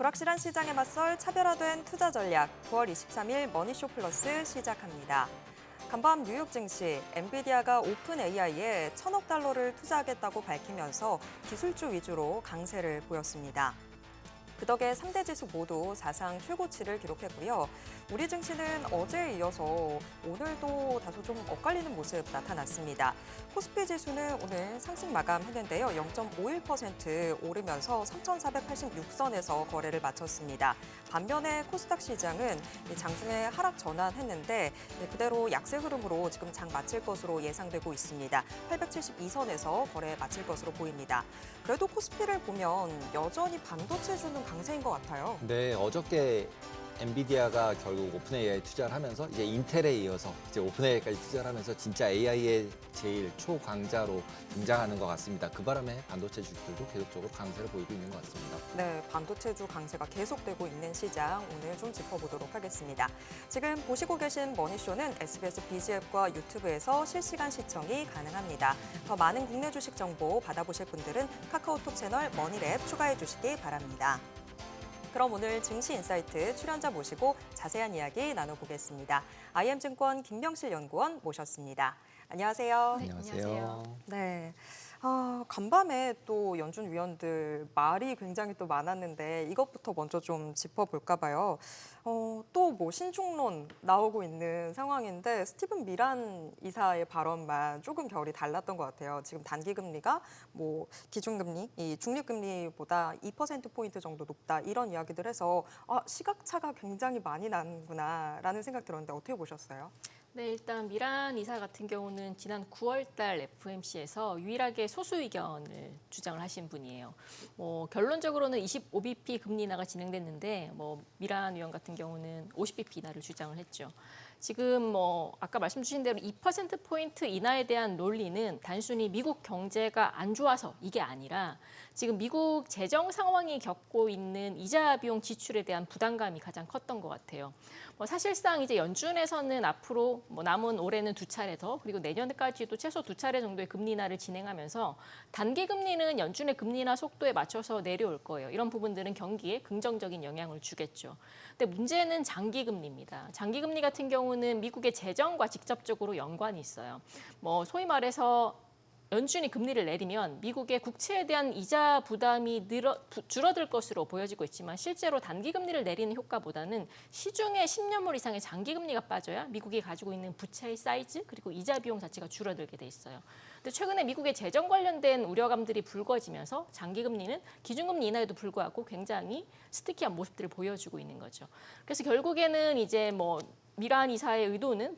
불확실한 시장에 맞설 차별화된 투자 전략 9월 23일 머니쇼 플러스 시작합니다. 간밤 뉴욕 증시, 엔비디아가 오픈 AI에 1,000억 달러를 투자하겠다고 밝히면서 기술주 위주로 강세를 보였습니다. 그 덕에 3대 지수 모두 사상 최고치를 기록했고요. 우리 증시는 어제에 이어서 오늘도 다소 좀 엇갈리는 모습 나타났습니다. 코스피 지수는 오늘 상승 마감했는데요. 0.51% 오르면서 3,486선에서 거래를 마쳤습니다. 반면에 코스닥 시장은 장중에 하락 전환했는데 그대로 약세 흐름으로 지금 장 마칠 것으로 예상되고 있습니다. 872선에서 거래 마칠 것으로 보입니다. 그래도 코스피를 보면 여전히 반도체주는 강세인 것 같아요. 네, 어저께 엔비디아가 결국 오픈 AI 투자를 하면서 이제 인텔에 이어서 이제 오픈 AI까지 투자를 하면서 진짜 AI의 제일 초강자로 등장하는 것 같습니다. 그 바람에 반도체 주들도 계속적으로 강세를 보이고 있는 것 같습니다. 네, 반도체주 강세가 계속되고 있는 시장 오늘 좀 짚어보도록 하겠습니다. 지금 보시고 계신 머니쇼는 SBS BG앱과 유튜브에서 실시간 시청이 가능합니다. 더 많은 국내 주식 정보 받아보실 분들은 카카오톡 채널 머니랩 추가해 주시기 바랍니다. 그럼 오늘 증시인사이트 출연자 모시고 자세한 이야기 나눠보겠습니다. IM증권 김명실 연구원 모셨습니다. 안녕하세요. 네, 안녕하세요. 네. 간밤에 또 연준 위원들 말이 굉장히 또 많았는데 이것부터 먼저 좀 짚어볼까 봐요. 또 뭐 신중론 나오고 있는 상황인데 스티븐 미란 이사의 발언만 조금 결이 달랐던 것 같아요. 지금 단기금리가 뭐 기준금리, 이 중립금리보다 2%포인트 정도 높다 이런 이야기들 해서 시각차가 굉장히 많이 나는구나라는 생각 들었는데 어떻게 보셨어요? 네, 일단 미란 이사 같은 경우는 지난 9월 달 FOMC에서 유일하게 소수 의견을 주장을 하신 분이에요. 결론적으로는 25bp 금리 인하가 진행됐는데 미란 위원 같은 경우는 50bp 인하를 주장을 했죠. 지금 아까 말씀 주신 대로 2%포인트 인하에 대한 논리는 단순히 미국 경제가 안 좋아서 이게 아니라 지금 미국 재정 상황이 겪고 있는 이자 비용 지출에 대한 부담감이 가장 컸던 것 같아요. 사실상 이제 연준에서는 앞으로 남은 올해는 2차례 더 그리고 내년까지도 최소 2차례 정도의 금리 인하를 진행하면서 단기 금리는 연준의 금리 인하 속도에 맞춰서 내려올 거예요. 이런 부분들은 경기에 긍정적인 영향을 주겠죠. 근데 문제는 장기 금리입니다. 장기 금리 같은 경우는 미국의 재정과 직접적으로 연관이 있어요. 소위 말해서 연준이 금리를 내리면 미국의 국채에 대한 이자 부담이 줄어들 것으로 보여지고 있지만 실제로 단기 금리를 내리는 효과보다는 시중에 10년물 이상의 장기 금리가 빠져야 미국이 가지고 있는 부채의 사이즈 그리고 이자 비용 자체가 줄어들게 돼 있어요. 근데 최근에 미국의 재정 관련된 우려감들이 불거지면서 장기 금리는 기준금리 인하에도 불구하고 굉장히 스티키한 모습들을 보여주고 있는 거죠. 그래서 결국에는 이제 미란 이사의 의도는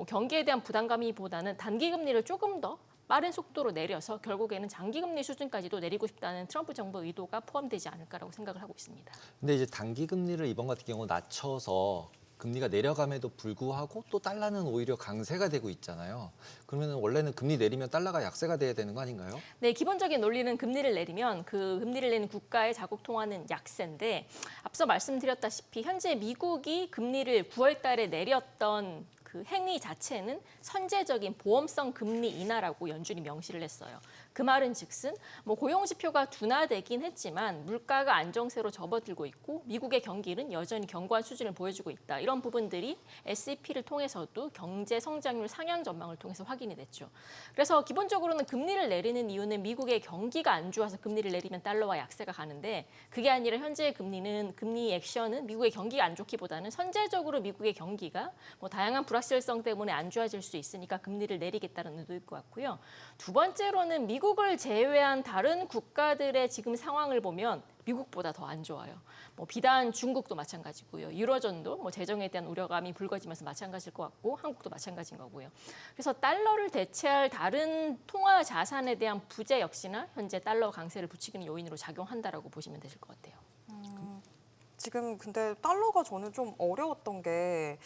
경기에 대한 부담감이보다는 단기 금리를 조금 더 빠른 속도로 내려서 결국에는 장기금리 수준까지도 내리고 싶다는 트럼프 정부 의도가 포함되지 않을까라고 생각을 하고 있습니다. 근데 이제 단기 금리를 이번 같은 경우 낮춰서 금리가 내려감에도 불구하고 또 달러는 오히려 강세가 되고 있잖아요. 그러면 원래는 금리 내리면 달러가 약세가 돼야 되는 거 아닌가요? 네, 기본적인 논리는 금리를 내리면 그 금리를 내는 국가의 자국 통화는 약세인데 앞서 말씀드렸다시피 현재 미국이 금리를 9월 달에 내렸던 그 행위 자체는 선제적인 보험성 금리 인하라고 연준이 명시를 했어요. 그 말은 즉슨 고용 지표가 둔화되긴 했지만 물가가 안정세로 접어들고 있고 미국의 경기는 여전히 견고한 수준을 보여주고 있다. 이런 부분들이 SEP를 통해서도 경제 성장률 상향 전망을 통해서 확인이 됐죠. 그래서 기본적으로는 금리를 내리는 이유는 미국의 경기가 안 좋아서 금리를 내리면 달러와 약세가 가는데 그게 아니라 현재의 금리 액션은 미국의 경기가 안 좋기보다는 선제적으로 미국의 경기가 다양한 불확실성 때문에 안 좋아질 수 있으니까 금리를 내리겠다는 의도일 것 같고요. 두 번째로는 미국을 제외한 다른 국가들의 지금 상황을 보면 미국보다 더 안 좋아요. 비단 중국도 마찬가지고요. 유로존도 재정에 대한 우려감이 불거지면서 마찬가지일 것 같고 한국도 마찬가지인 거고요. 그래서 달러를 대체할 다른 통화 자산에 대한 부재 역시나 현재 달러 강세를 부추기는 요인으로 작용한다라고 보시면 되실 것 같아요. 지금 근데 달러가 저는 좀 어려웠던 게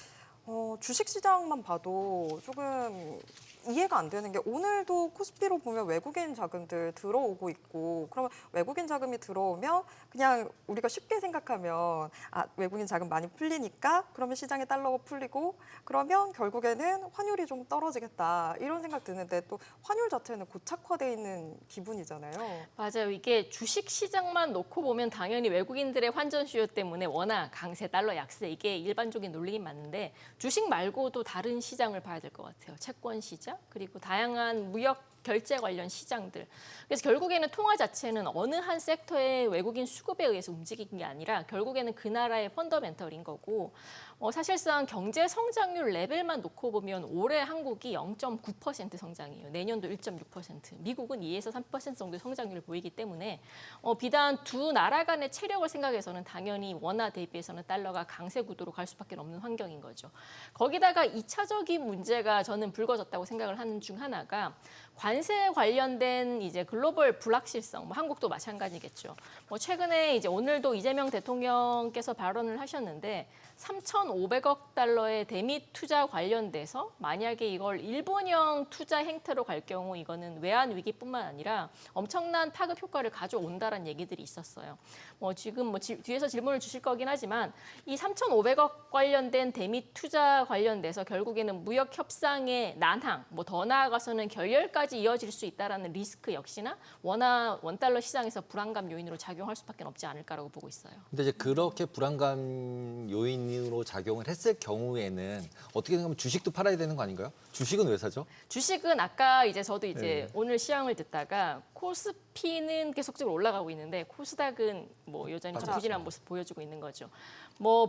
주식시장만 봐도 조금 이해가 안 되는 게 오늘도 코스피로 보면 외국인 자금들 들어오고 있고 그러면 외국인 자금이 들어오면 그냥 우리가 쉽게 생각하면 외국인 자금 많이 풀리니까 그러면 시장에 달러가 풀리고 그러면 결국에는 환율이 좀 떨어지겠다 이런 생각 드는데 또 환율 자체는 고착화돼 있는 기분이잖아요. 맞아요. 이게 주식 시장만 놓고 보면 당연히 외국인들의 환전 수요 때문에 원화 강세, 달러 약세 이게 일반적인 논리긴 맞는데 주식 말고도 다른 시장을 봐야 될 것 같아요. 채권 시장 그리고 다양한 무역 결제 관련 시장들. 그래서 결국에는 통화 자체는 어느 한 섹터의 외국인 수급에 의해서 움직인 게 아니라 결국에는 그 나라의 펀더멘털인 거고 사실상 경제 성장률 레벨만 놓고 보면 올해 한국이 0.9% 성장이에요. 내년도 1.6%. 미국은 2에서 3% 정도의 성장률을 보이기 때문에 비단 두 나라 간의 체력을 생각해서는 당연히 원화 대비해서는 달러가 강세 구도로 갈 수밖에 없는 환경인 거죠. 거기다가 2차적인 문제가 저는 불거졌다고 생각을 하는 중 하나가 관세 관련된 이제 글로벌 불확실성, 한국도 마찬가지겠죠. 최근에 이제 오늘도 이재명 대통령께서 발언을 하셨는데 3,500억 달러의 대미 투자 관련돼서 만약에 이걸 일본형 투자 행태로 갈 경우 이거는 외환 위기뿐만 아니라 엄청난 파급 효과를 가져온다라는 얘기들이 있었어요. 지금 뒤에서 질문을 주실 거긴 하지만 이 3,500억 관련된 대미 투자 관련돼서 결국에는 무역 협상의 난항, 더 나아가서는 결렬까지 이어질 수 있다라는 리스크 역시나 원달러 시장에서 불안감 요인으로 작용할 수밖에 없지 않을까라고 보고 있어요. 근데 이제 그렇게 불안감 요인으로 작용을 했을 경우에는 어떻게 생각하면 주식도 팔아야 되는 거 아닌가요? 주식은 왜 사죠? 주식은 아까 저도 오늘 시황을 듣다가 코스피는 계속적으로 올라가고 있는데 코스닥은 여전히 좀 부진한 모습 보여주고 있는 거죠.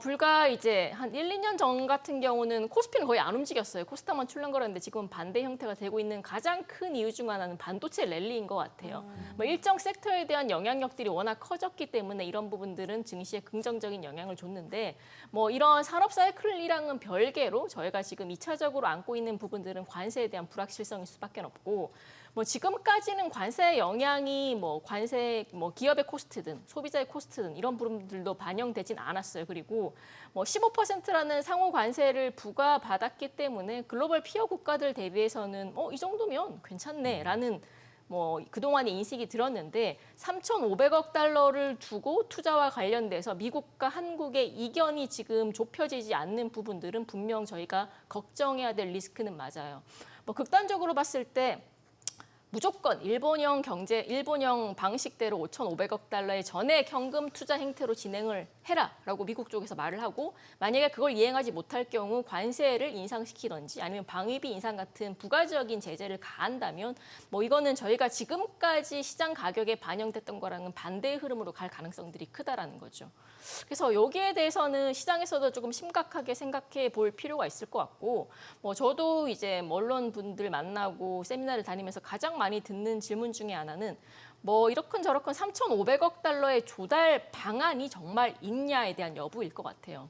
불과 한 1, 2년 전 같은 경우는 코스피는 거의 안 움직였어요. 코스닥만 출렁거렸는데 지금 반대 형태가 되고 있는 가장 큰 이유 중 하나는 반도체 랠리인 것 같아요. 일정 섹터에 대한 영향력들이 워낙 커졌기 때문에 이런 부분들은 증시에 긍정적인 영향을 줬는데 이런 산업 사이클이랑은 별개로 저희가 지금 2차적으로 안고 있는 부분들은 관세에 대한 불확실성일 수밖에 없고 지금까지는 관세의 영향이 관세 기업의 코스트든 소비자의 코스트든 이런 부분들도 반영되진 않았어요. 그리고 15%라는 상호 관세를 부과받았기 때문에 글로벌 피어 국가들 대비해서는 이 정도면 괜찮네라는 그동안의 인식이 들었는데 3,500억 달러를 두고 투자와 관련돼서 미국과 한국의 이견이 지금 좁혀지지 않는 부분들은 분명 저희가 걱정해야 될 리스크는 맞아요. 극단적으로 봤을 때 무조건 일본형 방식대로 5,500억 달러의 전액 현금 투자 행태로 진행을 해라라고 미국 쪽에서 말을 하고 만약에 그걸 이행하지 못할 경우 관세를 인상시키든지 아니면 방위비 인상 같은 부가적인 제재를 가한다면 이거는 저희가 지금까지 시장 가격에 반영됐던 거랑은 반대의 흐름으로 갈 가능성들이 크다라는 거죠. 그래서 여기에 대해서는 시장에서도 조금 심각하게 생각해 볼 필요가 있을 것 같고 저도 언론분들 만나고 세미나를 다니면서 가장 많이 듣는 질문 중에 하나는 이렇건 저렇건 3,500억 달러의 조달 방안이 정말 있냐에 대한 여부일 것 같아요.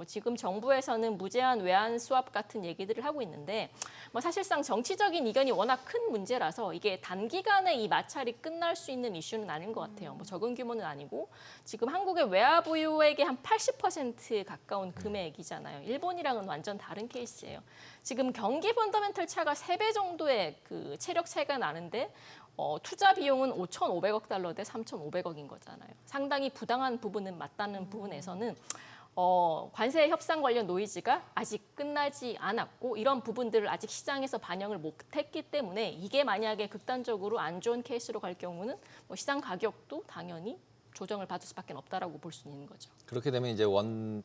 지금 정부에서는 무제한 외환 수합 같은 얘기들을 하고 있는데 사실상 정치적인 이견이 워낙 큰 문제라서 이게 단기간에 이 마찰이 끝날 수 있는 이슈는 아닌 것 같아요. 적은 규모는 아니고 지금 한국의 외화 보유액의 한 80% 가까운 금액이잖아요. 일본이랑은 완전 다른 케이스예요. 지금 경기 펀더멘털 차가 3배 정도의 그 체력 차이가 나는데 투자 비용은 5,500억 달러 대 3,500억인 거잖아요. 상당히 부당한 부분은 맞다는 부분에서는 관세 협상 관련 노이즈가 아직 끝나지 않았고 이런 부분들을 아직 시장에서 반영을 못했기 때문에 이게 만약에 극단적으로 안 좋은 케이스로 갈 경우는 시장 가격도 당연히 조정을 받을 수밖에 없다라고 볼 수 있는 거죠. 그렇게 되면 이제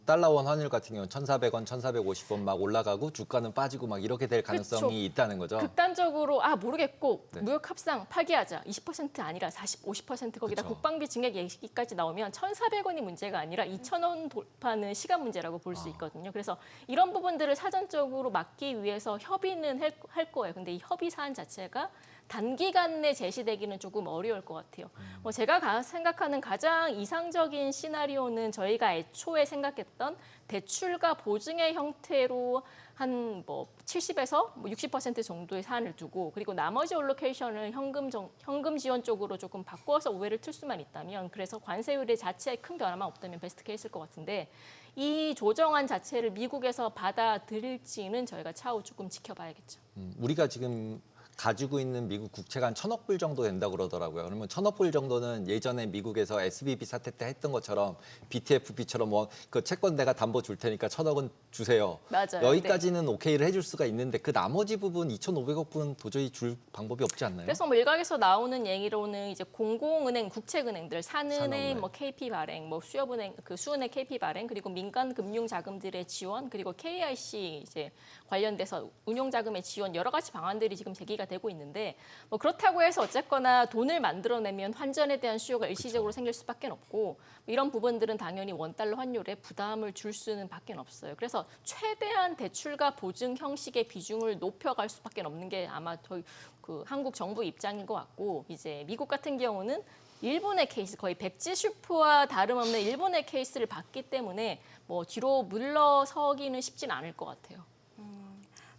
달러 원 환율 같은 경우는 1,400원, 1,450원 막 올라가고 주가는 빠지고 막 이렇게 될 가능성이 있다는 거죠. 극단적으로 모르겠고 무역 협상 파기하자 20% 아니라 40, 50% 거기다 그쵸. 국방비 증액 얘기까지 나오면 1,400원이 문제가 아니라 2,000원 돌파는 시간 문제라고 볼 수 있거든요. 그래서 이런 부분들을 사전적으로 막기 위해서 협의는 할 거예요. 근데 이 협의 사안 자체가 단기간 내 제시되기는 조금 어려울 것 같아요. 뭐 제가 생각하는 가장 이상적인 시나리오는 저희가 애초에 생각했던 대출과 보증의 형태로 한 뭐 70에서 60% 정도의 사안을 두고 그리고 나머지 올로케이션을 현금 지원 쪽으로 조금 바꿔서 우회를 틀 수만 있다면 그래서 관세율의 자체에 큰 변화만 없다면 베스트 케이스일 것 같은데 이 조정안 자체를 미국에서 받아들일지는 저희가 차후 조금 지켜봐야겠죠. 우리가 지금 가지고 있는 미국 국채가 한 1,000억 불 정도 된다고 그러더라고요. 그러면 1,000억 불 정도는 예전에 미국에서 SVB 사태 때 했던 것처럼 BTFP처럼 뭐 그 채권 내가 담보 줄 테니까 1,000억은 주세요. 맞아요. 여기까지는 오케이를 해줄 수가 있는데 그 나머지 부분 2,500억 불은 도저히 줄 방법이 없지 않나요? 그래서 뭐 일각에서 나오는 얘기로는 이제 공공은행, 국책은행들, 산은행, 산업은행. 뭐 KP 발행, 뭐 수협은행, 그 수은행 KP 발행, 그리고 민간 금융 자금들의 지원, 그리고 KIC 이제 관련돼서 운용 자금의 지원 여러 가지 방안들이 지금 제기가 되고 있는데 뭐 그렇다고 해서 어쨌거나 돈을 만들어내면 환전에 대한 수요가 일시적으로 생길 수밖에 없고 이런 부분들은 당연히 원달러 환율에 부담을 줄 수는 밖에 없어요. 그래서 최대한 대출과 보증 형식의 비중을 높여갈 수밖에 없는 게 아마 저희 그 한국 정부 입장인 것 같고 이제 미국 같은 경우는 일본의 케이스 거의 백지 슈퍼와 다름없는 일본의 케이스를 봤기 때문에 뭐 뒤로 물러서기는 쉽진 않을 것 같아요.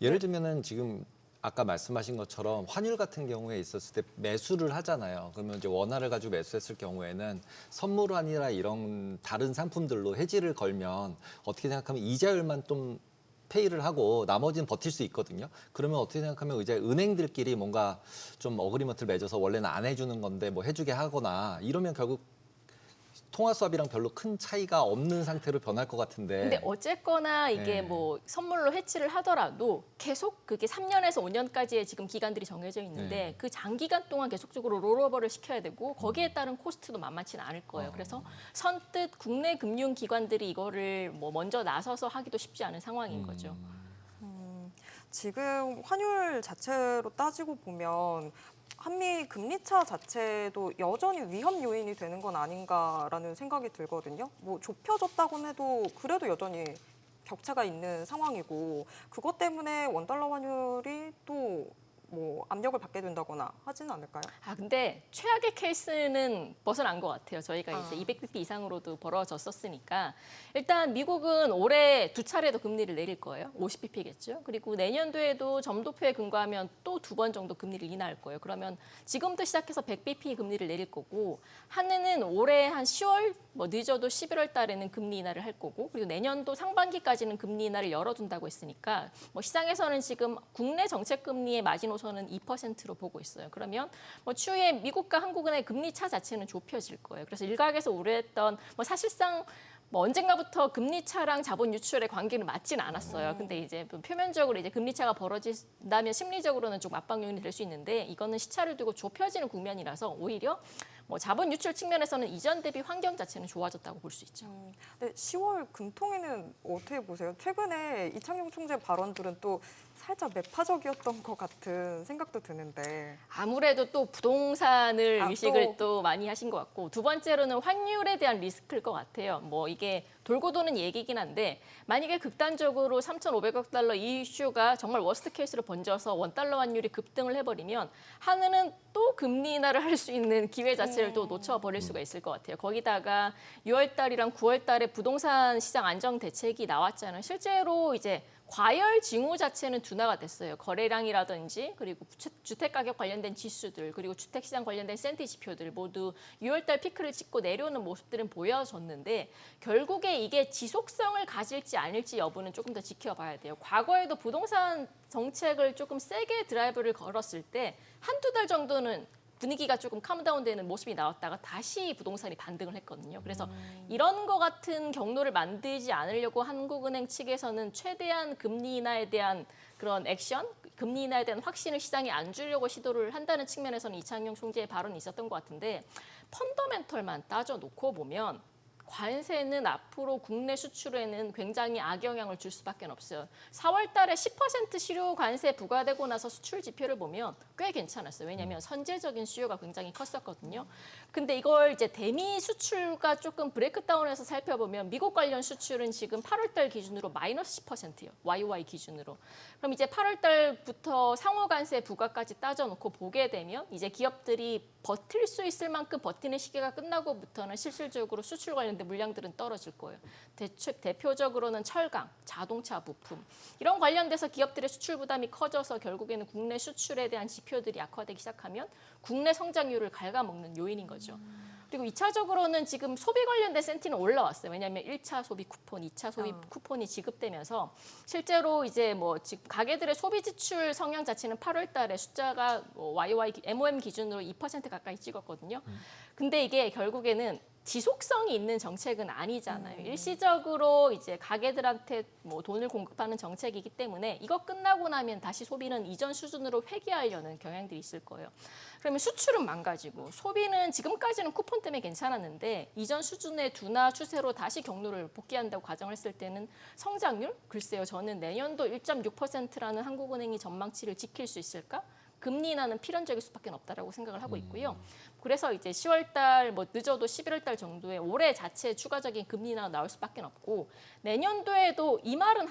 예를 들면은 지금 아까 말씀하신 것처럼 환율 같은 경우에 있었을 때 매수를 하잖아요. 그러면 이제 원화를 가지고 매수했을 경우에는 선물환이나 이런 다른 상품들로 해지를 걸면 어떻게 생각하면 이자율만 좀 페이를 하고 나머지는 버틸 수 있거든요. 그러면 어떻게 생각하면 이제 은행들끼리 뭔가 좀 어그리먼트를 맺어서 원래는 안 해주는 건데 뭐 해주게 하거나 이러면 결국 통화 수합이랑 별로 큰 차이가 없는 상태로 변할 것 같은데. 근데 어쨌거나 이게 네. 뭐 선물로 해치를 하더라도 계속 그게 3년에서 5년까지의 지금 기간들이 정해져 있는데 네. 그 장기간 동안 계속적으로 롤오버를 시켜야 되고 거기에 따른 코스트도 만만치는 않을 거예요. 그래서 선뜻 국내 금융기관들이 이거를 뭐 먼저 나서서 하기도 쉽지 않은 상황인 거죠. 지금 환율 자체로 따지고 보면 한미 금리 차 자체도 여전히 위험 요인이 되는 건 아닌가라는 생각이 들거든요. 뭐 좁혀졌다고는 해도 그래도 여전히 격차가 있는 상황이고 그것 때문에 원달러 환율이 또 뭐 압력을 받게 된다거나 하지는 않을까요? 근데 최악의 케이스는 벗어난 것 같아요. 저희가 이제 200bp 이상으로도 벌어졌었으니까 일단 미국은 올해 2차례도 금리를 내릴 거예요. 50bp겠죠. 그리고 내년도에도 점도표에 근거하면 또 2번 정도 금리를 인하할 거예요. 그러면 지금부터 시작해서 100bp 금리를 내릴 거고 한은은 올해 한 10월 뭐 늦어도 11월 달에는 금리 인하를 할 거고 그리고 내년도 상반기까지는 금리 인하를 열어둔다고 했으니까 뭐 시장에서는 지금 국내 정책 금리의 마지노선은 2%로 보고 있어요. 그러면 뭐 추후에 미국과 한국은의 금리 차 자체는 좁혀질 거예요. 그래서 일각에서 우려했던 뭐 사실상 뭐 언젠가부터 금리 차랑 자본 유출의 관계는 맞지는 않았어요. 근데 이제 표면적으로 이제 금리 차가 벌어진다면 심리적으로는 좀 압박 요인이 될 수 있는데 이거는 시차를 두고 좁혀지는 국면이라서 오히려 뭐 자본 유출 측면에서는 이전 대비 환경 자체는 좋아졌다고 볼 수 있죠. 근데 10월 금통위는 어떻게 보세요? 최근에 이창용 총재 발언들은 또 살짝 매파적이었던 것 같은 생각도 드는데. 아무래도 또 부동산을 또. 의식을 또 많이 하신 것 같고 두 번째로는 환율에 대한 리스크일 것 같아요. 뭐 이게 돌고 도는 얘기긴 한데 만약에 극단적으로 3,500억 달러 이 이슈가 정말 워스트 케이스로 번져서 원달러 환율이 급등을 해버리면 한은은 또 금리 인하를 할 수 있는 기회 자체를 또 놓쳐버릴 수가 있을 것 같아요. 거기다가 6월 달이랑 9월 달에 부동산 시장 안정 대책이 나왔잖아요. 실제로 이제 과열 징후 자체는 둔화가 됐어요. 거래량이라든지 그리고 주택가격 관련된 지수들 그리고 주택시장 관련된 센티 지표들 모두 6월달 피크를 찍고 내려오는 모습들은 보여졌는데 결국에 이게 지속성을 가질지 아닐지 여부는 조금 더 지켜봐야 돼요. 과거에도 부동산 정책을 조금 세게 드라이브를 걸었을 때 한두 달 정도는 분위기가 조금 캄다운되는 모습이 나왔다가 다시 부동산이 반등을 했거든요. 그래서 이런 거 같은 경로를 만들지 않으려고 한국은행 측에서는 최대한 금리 인하에 대한 그런 액션, 금리 인하에 대한 확신을 시장에 안 주려고 시도를 한다는 측면에서는 이창용 총재의 발언이 있었던 것 같은데 펀더멘털만 따져놓고 보면 관세는 앞으로 국내 수출에는 굉장히 악영향을 줄 수밖에 없어요. 4월 달에 10% 실효 관세 부과되고 나서 수출 지표를 보면 꽤 괜찮았어요. 왜냐하면 선제적인 수요가 굉장히 컸었거든요. 근데 이걸 이제 대미 수출과 조금 브레이크다운해서 살펴보면 미국 관련 수출은 지금 8월 달 기준으로 마이너스 10%예요. YY 기준으로. 그럼 이제 8월 달부터 상호 관세 부과까지 따져놓고 보게 되면 이제 기업들이 버틸 수 있을 만큼 버티는 시기가 끝나고부터는 실질적으로 수출 관련된 물량들은 떨어질 거예요. 대표적으로는 철강, 자동차 부품 이런 관련돼서 기업들의 수출 부담이 커져서 결국에는 국내 수출에 대한 지표들이 악화되기 시작하면 국내 성장률을 ඝ아먹는 요인인 거죠. 그리고 2차적으로는 지금 소비 관련된 센티는 올라왔어요. 왜냐하면 1차 소비 쿠폰, 2차 소비 쿠폰이 지급되면서 실제로 이제 뭐 지금 가게들의 소비 지출 성향 자체는 8월 달에 숫자가 YY MOM 기준으로 2% 가까이 찍었거든요. 근데 이게 결국에는 지속성이 있는 정책은 아니잖아요. 일시적으로 이제 가게들한테 뭐 돈을 공급하는 정책이기 때문에 이거 끝나고 나면 다시 소비는 이전 수준으로 회귀하려는 경향들이 있을 거예요. 그러면 수출은 망가지고 소비는 지금까지는 쿠폰 때문에 괜찮았는데 이전 수준의 둔화 추세로 다시 경로를 복귀한다고 가정을 했을 때는 성장률? 글쎄요. 저는 내년도 1.6%라는 한국은행이 전망치를 지킬 수 있을까? 금리 인하는 필연적일 수밖에 없다라고 생각을 하고 있고요. 그래서 이제 10월 달, 뭐 늦어도 11월 달 정도에 올해 자체 추가적인 금리 인하가 나올 수밖에 없고 내년도에도 이 말은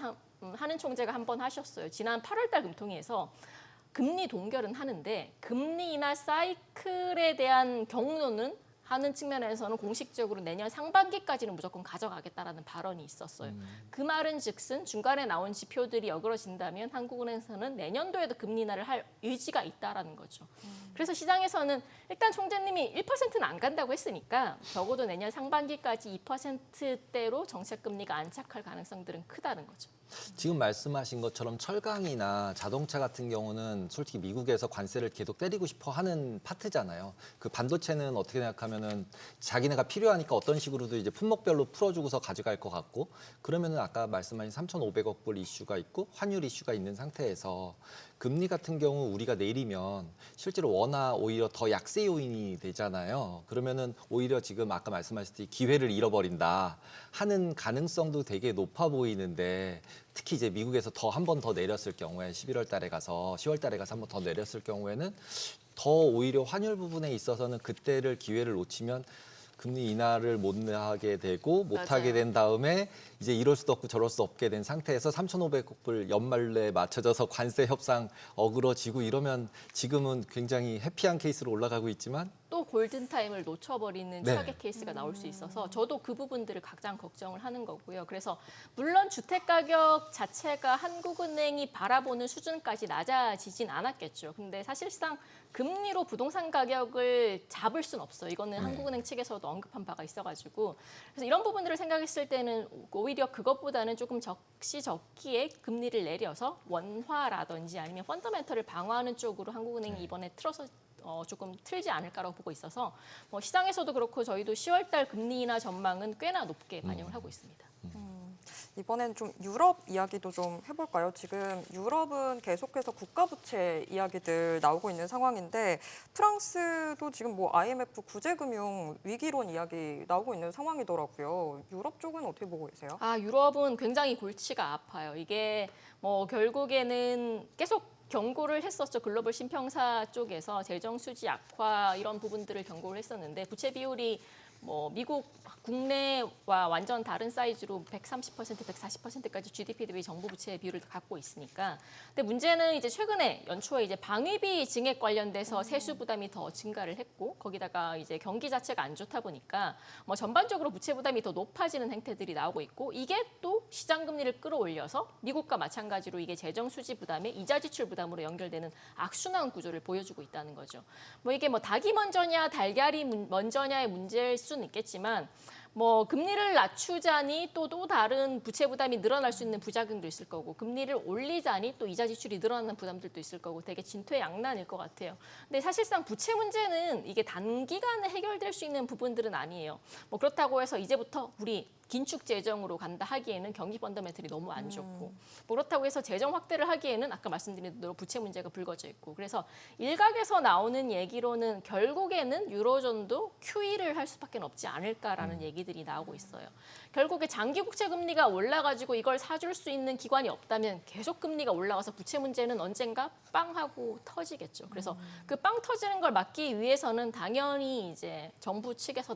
하는 총재가 한 번 하셨어요. 지난 8월 달 금통위에서 금리 동결은 하는데 금리 인하 사이클에 대한 경로는 하는 측면에서는 공식적으로 내년 상반기까지는 무조건 가져가겠다라는 발언이 있었어요. 그 말은 즉슨 중간에 나온 지표들이 어그러진다면 한국은행에서는 내년도에도 금리 인하를 할 의지가 있다라는 거죠. 그래서 시장에서는 일단 총재님이 1%는 안 간다고 했으니까 적어도 내년 상반기까지 2%대로 정책 금리가 안착할 가능성들은 크다는 거죠. 지금 말씀하신 것처럼 철강이나 자동차 같은 경우는 솔직히 미국에서 관세를 계속 때리고 싶어 하는 파트잖아요. 그 반도체는 어떻게 생각하면은 자기네가 필요하니까 어떤 식으로도 이제 품목별로 풀어주고서 가져갈 것 같고 그러면은 아까 말씀하신 3,500억 불 이슈가 있고 환율 이슈가 있는 상태에서 금리 같은 경우 우리가 내리면 실제로 원화 오히려 더 약세 요인이 되잖아요. 그러면은 오히려 지금 아까 말씀하셨듯이 기회를 잃어버린다 하는 가능성도 되게 높아 보이는데 특히 이제 미국에서 더 한 번 더 내렸을 경우에 11월 달에 가서 10월 달에 가서 한 번 더 내렸을 경우에는 더 오히려 환율 부분에 있어서는 그때를 기회를 놓치면 금리 인하를 못 하게 되고 못 하게 된 다음에 이제 이럴 수도 없고 저럴 수 없게 된 상태에서 3,500억 불 연말에 맞춰져서 관세 협상 어그러지고 이러면 지금은 굉장히 해피한 케이스로 올라가고 있지만 또 골든타임을 놓쳐버리는 네. 최악의 케이스가 나올 수 있어서 저도 그 부분들을 가장 걱정을 하는 거고요. 그래서 물론 주택가격 자체가 한국은행이 바라보는 수준까지 낮아지진 않았겠죠. 근데 사실상 금리로 부동산 가격을 잡을 수는 없어요. 이거는 한국은행 측에서도 언급한 바가 있어가지고 그래서 이런 부분들을 생각했을 때는 오히려 그것보다는 조금 적시적기에 금리를 내려서 원화라든지 아니면 펀더멘털을 방어하는 쪽으로 한국은행이 이번에 틀어서 조금 틀지 않을까라고 보고 있어서 뭐 시장에서도 그렇고 저희도 10월 달 금리 인하 전망은 꽤나 높게 반영을 하고 있습니다. 이번엔 좀 유럽 이야기도 좀 해볼까요? 지금 유럽은 계속해서 국가부채 이야기들 나오고 있는 상황인데 프랑스도 지금 뭐 IMF 구제금융 위기론 이야기 나오고 있는 상황이더라고요. 유럽 쪽은 어떻게 보고 계세요? 유럽은 굉장히 골치가 아파요. 이게 뭐 결국에는 계속 경고를 했었죠. 글로벌 신평사 쪽에서 재정 수지 악화 이런 부분들을 경고를 했었는데 부채 비율이 뭐 미국 국내와 완전 다른 사이즈로 130%, 140%까지 GDP 대비 정부 부채 비율을 갖고 있으니까. 근데 문제는 이제 최근에 연초에 이제 방위비 증액 관련돼서 세수 부담이 더 증가를 했고 거기다가 이제 경기 자체가 안 좋다 보니까 뭐 전반적으로 부채 부담이 더 높아지는 행태들이 나오고 있고 이게 또 시장 금리를 끌어올려서 미국과 마찬가지로 이게 재정 수지 부담에 이자 지출 부담으로 연결되는 악순환 구조를 보여주고 있다는 거죠. 뭐 이게 뭐 닭이 먼저냐 달걀이 먼저냐의 문제일 수는 있겠지만 뭐 금리를 낮추자니 또 다른 부채 부담이 늘어날 수 있는 부작용도 있을 거고 금리를 올리자니 또 이자 지출이 늘어나는 부담들도 있을 거고 되게 진퇴양난일 것 같아요. 근데 사실상 부채 문제는 이게 단기간에 해결될 수 있는 부분들은 아니에요. 뭐 그렇다고 해서 이제부터 우리 긴축 재정으로 간다 하기에는 경기 펀더멘털이 너무 안 좋고 그렇다고 해서 재정 확대를 하기에는 아까 말씀드린 대로 부채 문제가 불거져 있고 그래서 일각에서 나오는 얘기로는 결국에는 유로존도 QE를 할 수밖에 없지 않을까라는 얘기들이 나오고 있어요. 결국에 장기 국채 금리가 올라가지고 이걸 사줄 수 있는 기관이 없다면 계속 금리가 올라가서 부채 문제는 언젠가 빵 하고 터지겠죠. 그래서 그 빵 터지는 걸 막기 위해서는 당연히 이제 정부 측에서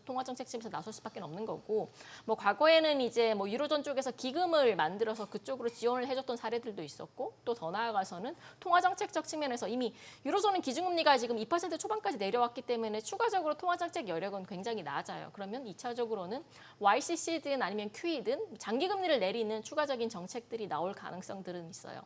통화정책팀에서 나설 수밖에 없는 거고 뭐 과거에는 이제 뭐 유로존 쪽에서 기금을 만들어서 그쪽으로 지원을 해줬던 사례들도 있었고 또 더 나아가서는 통화정책적 측면에서 이미 유로존은 기준금리가 지금 2% 초반까지 내려왔기 때문에 추가적으로 통화정책 여력은 굉장히 낮아요. 그러면 2차적으로는 YCC든 아니면 QE든 장기금리를 내리는 추가적인 정책들이 나올 가능성들은 있어요.